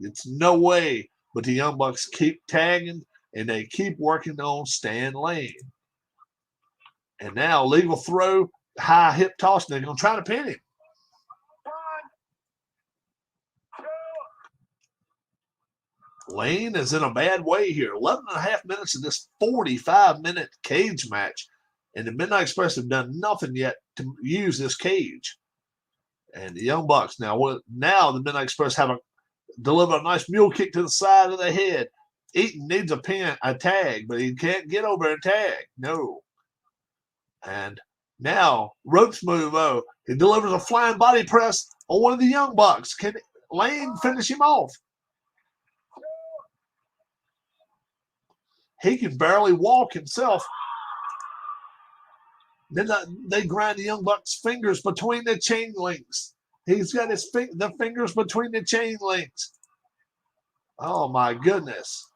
It's no way. But the Young Bucks keep tagging, and they keep working on Stan Lane. And now legal throw, high hip toss, and they're going to try to pin him. Lane is in a bad way here. 11 and a half minutes of this 45-minute cage match. And the Midnight Express have done nothing yet to use this cage. And the Young Bucks, now the Midnight Express have deliver a nice mule kick to the side of the head. Eaton needs a tag, but he can't get over and tag. No. And now, ropes move. He delivers a flying body press on one of the Young Bucks. Can Lane finish him off? He can barely walk himself. Then they grind the Young Bucks' fingers between the chain links. He's got the fingers between the chain links. Oh, my goodness.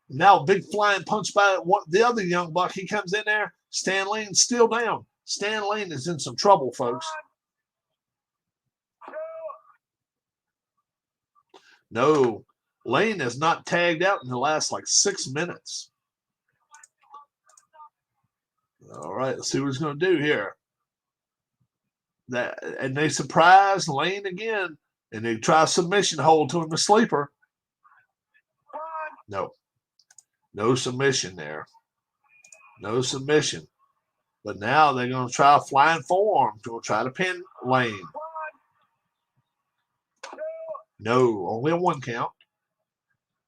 Now, big flying punch by the other Young Buck. He comes in there. Stan Lane's still down. Stan Lane is in some trouble, folks. No, Lane is not tagged out in the last 6 minutes. All right, let's see what he's going to do here. And they surprise Lane again, and they try a submission hold to him, a sleeper. No submission there. No submission. But now they're going to try a flying forearm to try to pin Lane. No, only a 1 count.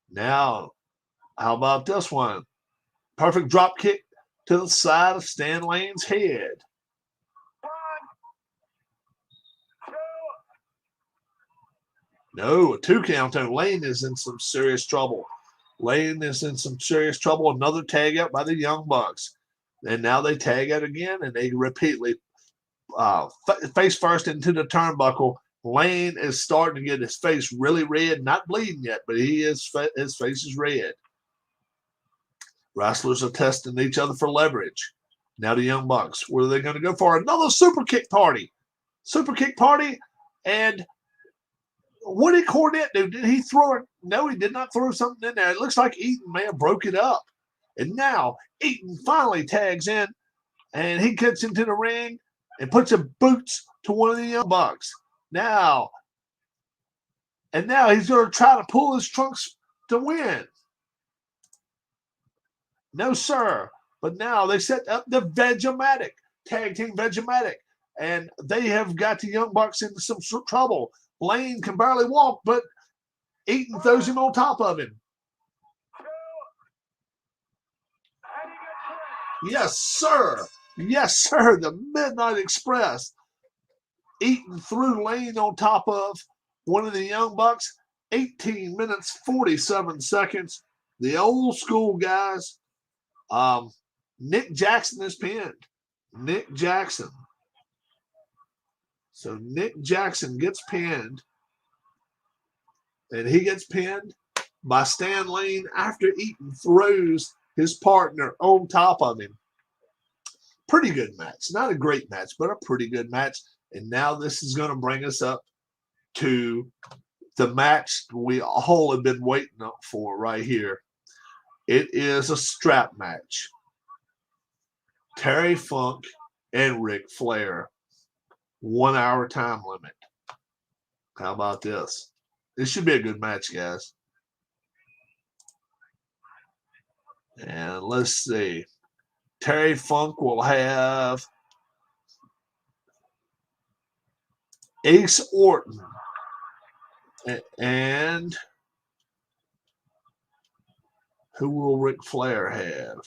Now, how about this one? Perfect drop kick to the side of Stan Lane's head. No, a 2 count. Lane is in some serious trouble. Another tag out by the Young Bucks. And now they tag out again, and they repeatedly face first into the turnbuckle. Lane is starting to get his face really red, not bleeding yet, but his face is red. Wrestlers are testing each other for leverage. Now the Young Bucks, where are they going to go for? Another super kick party. And what did Cornette do? Did he throw it? No, he did not throw something in there. It looks like Eaton may have broke it up. And now Eaton finally tags in, and he gets into the ring and puts a boots to one of the Young Bucks. Now he's going to try to pull his trunks to win. No, sir. But now they set up the Vegematic, tag team Vegematic, and they have got the Young Bucks into some trouble. Lane can barely walk, but Eaton throws him on top of him. Yes, sir. Yes, sir, the Midnight Express. Eaten through Lane on top of one of the Young Bucks. 18 minutes, 47 seconds. The old school guys. Nick Jackson is pinned. Nick Jackson. So Nick Jackson gets pinned. And he gets pinned by Stan Lane after Eaton throws his partner on top of him. Pretty good match. Not a great match, but a pretty good match. And now this is going to bring us up to the match we all have been waiting up for right here. It is a strap match. Terry Funk and Ric Flair. 1 hour time limit. How about this? This should be a good match, guys. And let's see. Terry Funk will have Ace Orton. And who will Ric Flair have?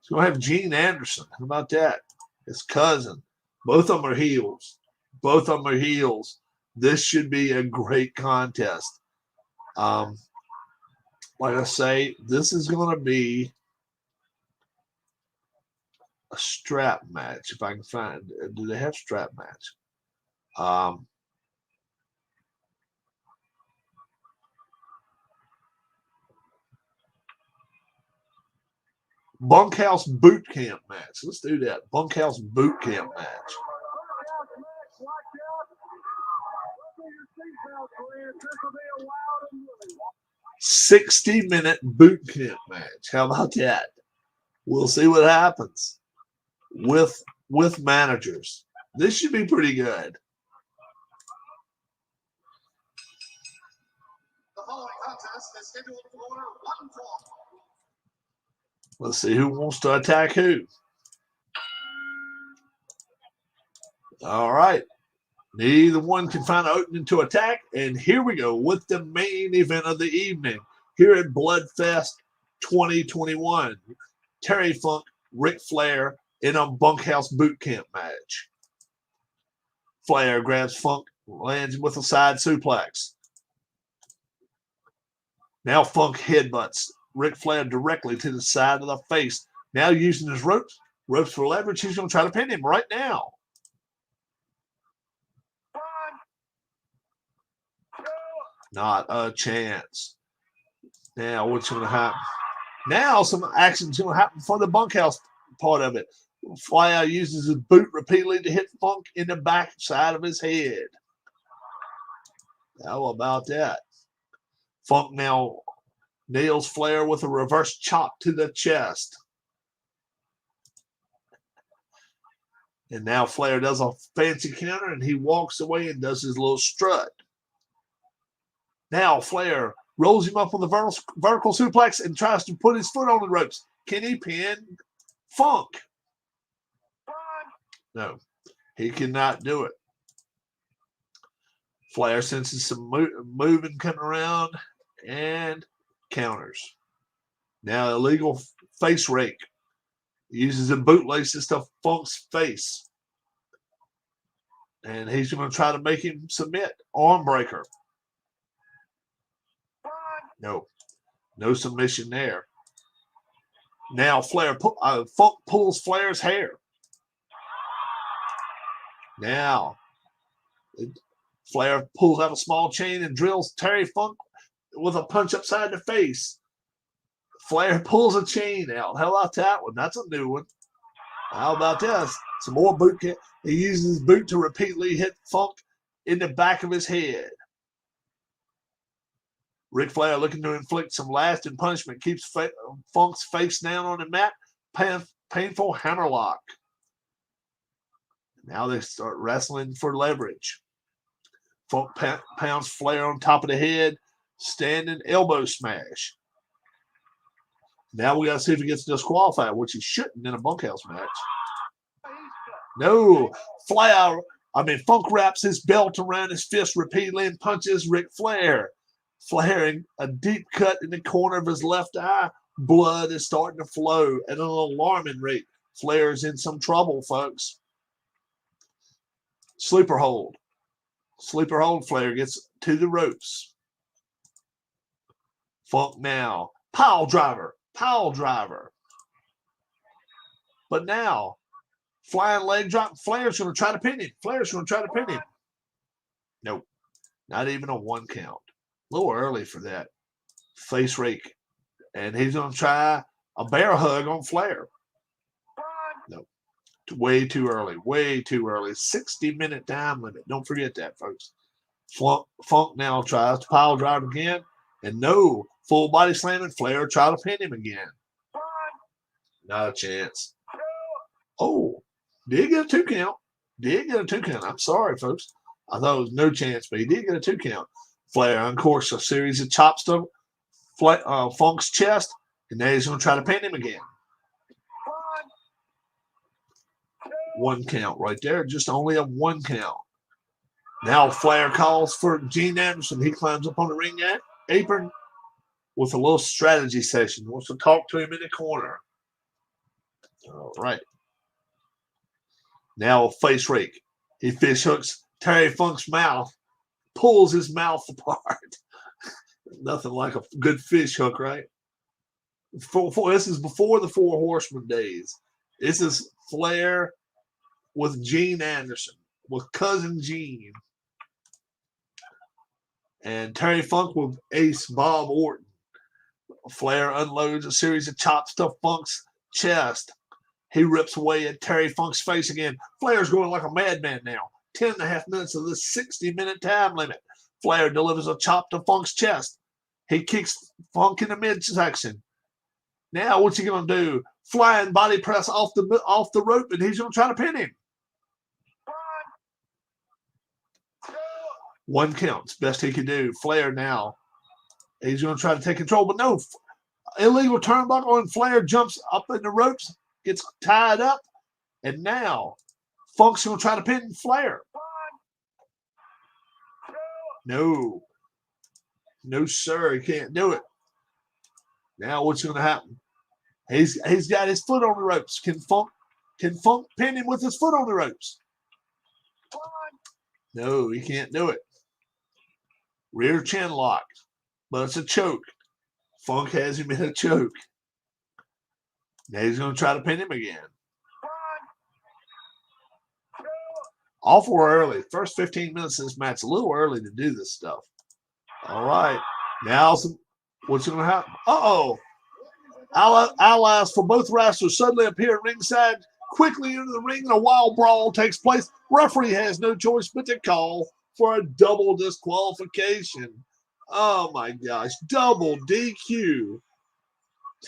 He's going to have Gene Anderson. How about that? His cousin. Both of them are heels. Both of them are heels. This should be a great contest. Like I say, this is going to be a strap match, if I can find it. Do they have strap match? Bunkhouse boot camp match. Let's do that. Bunkhouse boot camp match. 60-minute boot camp match. How about that? We'll see what happens with managers. This should be pretty good. The following contest is scheduled for one fall. Let's see who wants to attack who. All right. Neither one can find an opening to attack. And here we go with the main event of the evening here at Bloodfest 2021. Terry Funk, Ric Flair in a bunkhouse boot camp match. Flair grabs Funk, lands with a side suplex. Now Funk headbutts Ric Flair directly to the side of the face. Now using his ropes for leverage, he's going to try to pin him right now. Not a chance. Now what's going to happen? Now some action's going to happen for the bunkhouse part of it. Flair uses his boot repeatedly to hit Funk in the back side of his head. How about that? Funk now nails Flair with a reverse chop to the chest. And now Flair does a fancy counter and he walks away and does his little strut. Now Flair rolls him up on the vertical suplex and tries to put his foot on the ropes. Can he pin Funk? No, he cannot do it. Flair senses some moving coming around and counters. Now illegal face rake. He uses a bootlaces to Funk's face. And he's going to try to make him submit. Arm breaker. No submission there. Now Funk pulls Flair's hair. Now Flair pulls out a small chain and drills Terry Funk with a punch upside the face. Flair pulls a chain out. How about that one? That's a new one. How about this? Some more boot camp. He uses his boot to repeatedly hit Funk in the back of his head. Ric Flair, looking to inflict some lasting punishment, keeps Funk's face down on the mat. Painful hammerlock. Now they start wrestling for leverage. Funk pounds Flair on top of the head. Standing elbow smash. Now we got to see if he gets disqualified, which he shouldn't in a bunkhouse match. No. Funk wraps his belt around his fist repeatedly and punches Ric Flair. Flair, a deep cut in the corner of his left eye. Blood is starting to flow at an alarming rate. Flair's in some trouble, folks. Sleeper hold. Sleeper hold. Flair gets to the ropes. Funk now. Pile driver. Pile driver. But now, flying leg drop. Flair's going to try to pin him. Flair's going to try to pin him. Nope. Not even a 1 count. A little early for that. Face rake. And he's going to try a bear hug on Flair. No. Way too early. Way too early. 60-minute time limit. Don't forget that, folks. Funk now tries to pile drive again. And no. Full body slamming. Flair try to pin him again. Not a chance. Oh. Did get a 2 count. Did get a 2 count. I'm sorry, folks. I thought it was no chance, but he did get a 2 count. Flair uncorks a series of chops to Funk's chest, and now he's going to try to pin him again. 1 count right there, just only a 1 count. Now Flair calls for Gene Anderson. He climbs up on the ring apron with a little strategy session. Wants to talk to him in the corner. All right. Now a face rake. He fish hooks Terry Funk's mouth, pulls his mouth apart. Nothing like a good fish hook, right? This is before the 4 Horsemen days. This is Flair with Gene Anderson, with cousin Gene. And Terry Funk with Ace Bob Orton. Flair unloads a series of chops to Funk's chest. He rips away at Terry Funk's face again. Flair's going like a madman now. 10.5 minutes of this 60-minute time limit. Flair delivers a chop to Funk's chest. He kicks Funk in the midsection. Now what's he going to do? Flying body press off the rope, and he's going to try to pin him. 1 count. It's best he can do. Flair now. He's going to try to take control, but no. Illegal turnbuckle, and Flair jumps up in the ropes, gets tied up, and now Funk's going to try to pin Flair. No. No, sir. He can't do it. Now what's going to happen? He's got his foot on the ropes. Can Funk pin him with his foot on the ropes? No, he can't do it. Rear chin lock. But it's a choke. Funk has him in a choke. Now he's going to try to pin him again. Awful early. First 15 minutes of this match. A little early to do this stuff. All right. Now what's going to happen? Uh-oh. Allies for both wrestlers suddenly appear ringside. Quickly into the ring, and a wild brawl takes place. Referee has no choice but to call for a double disqualification. Oh, my gosh. Double DQ.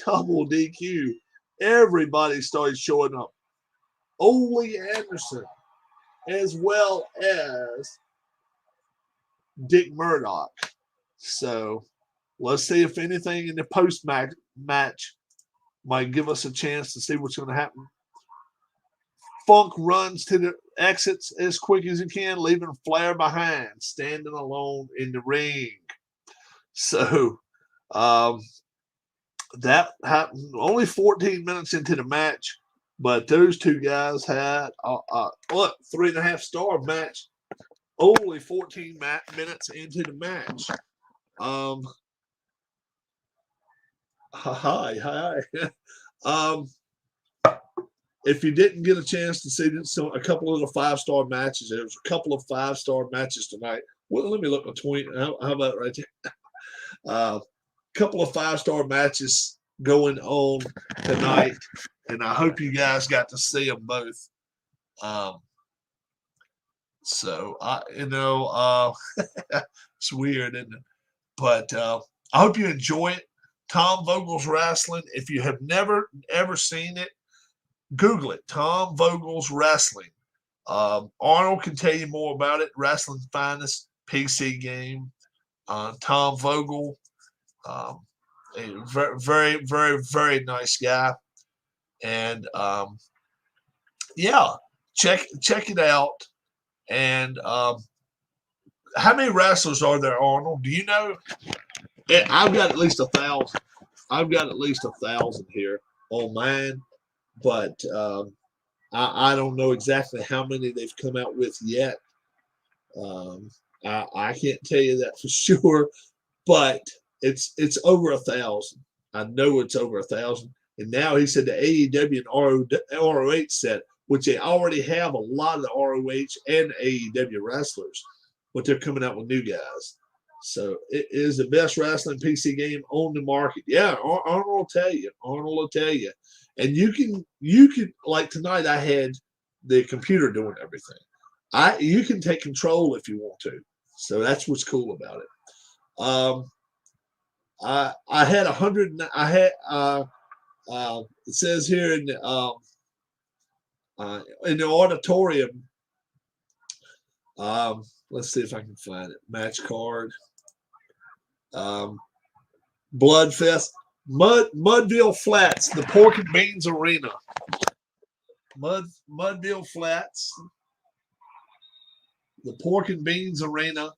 Double DQ. Everybody started showing up. Ole Anderson, as well as Dick Murdoch. So let's see if anything in the post-match might give us a chance to see what's going to happen. Funk runs to the exits as quick as he can, leaving Flair behind, standing alone in the ring. So that happened only 14 minutes into the match, but those two guys had a 3.5-star match only 14 minutes into the match. Hi. If you didn't get a chance to see a couple of the 5-star matches, there was a couple of 5-star matches tonight. Well, let me look at 20. How about right there? Couple of 5-star matches going on tonight, and I hope you guys got to see them both. It's weird, isn't it? But I hope you enjoy it. Tom Vogel's Wrestling. If you have never ever seen it, Google it. Tom Vogel's Wrestling. Arnold can tell you more about it. Wrestling's finest PC game. Tom Vogel, a very, very, very, very nice guy, and check it out. And how many wrestlers are there, Arnold? Do you know? I've got at least 1,000. I've got at least 1,000 here on mine, but I don't know exactly how many they've come out with yet. I can't tell you that for sure, but it's over 1,000. I know it's over 1,000. And now he said the AEW and ROH set, which they already have a lot of the ROH and AEW wrestlers, but they're coming out with new guys. So it is the best wrestling PC game on the market. Yeah, Arnold will tell you. Arnold will tell you. And you can like tonight I had the computer doing everything. You can take control if you want to. So that's what's cool about it. I had 100. I had it says here in the auditorium. Let's see if I can find it. Match card. Bloodfest. Mudville Flats, the Pork and Beans Arena. Mudville Flats, the Pork and Beans Arena.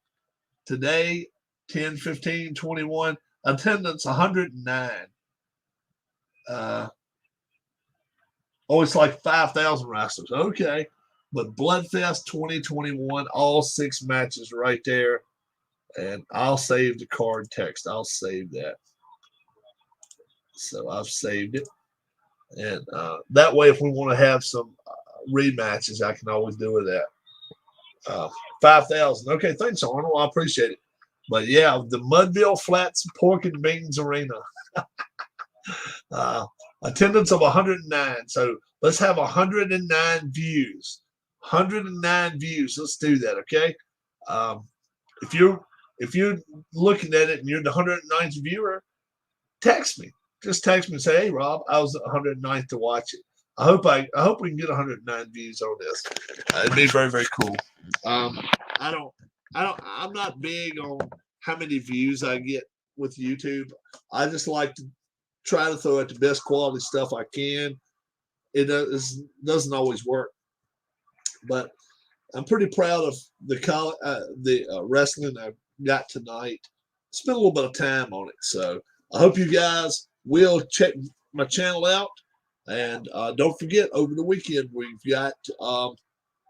Today, 10/15/21. Attendance 109. It's like 5,000 wrestlers. Okay. But Bloodfest 2021, all 6 matches right there. And I'll save the card text. I'll save that. So I've saved it. And that way, if we want to have some rematches, I can always do with that. 5,000. Okay, thanks, Arnold. I appreciate it. But yeah, the Mudville Flats Pork and Beans Arena. Attendance of 109. So let's have 109 views. 109 views. Let's do that, okay? If you're looking at it and you're the 109th viewer, text me. Just text me and say, "Hey, Rob, I was the 109th to watch it." I hope we can get 109 views on this. It'd be very, very cool. I'm not big on how many views I get with YouTube. I just like to try to throw out the best quality stuff I can. It doesn't always work, but I'm pretty proud of the wrestling I got tonight. Spent a little bit of time on it, so I hope you guys will check my channel out. And don't forget, over the weekend, we've got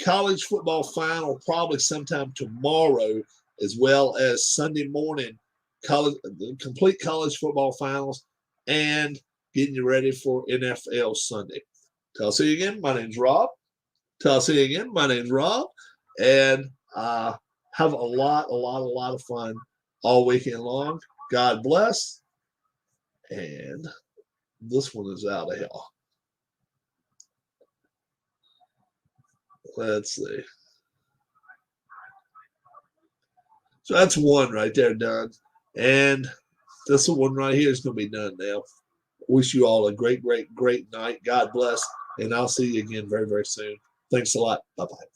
college football final probably sometime tomorrow, as well as Sunday morning, complete college football finals, and getting you ready for NFL Sunday. Till I'll see you again. My name's Rob. Till I'll see you again. My name's Rob. And have a lot of fun all weekend long. God bless. And this one is out of hell. Let's see. So that's one right there done. And this one right here is going to be done now. Wish you all a great night. God bless. And I'll see you again very, very soon. Thanks a lot. Bye-bye.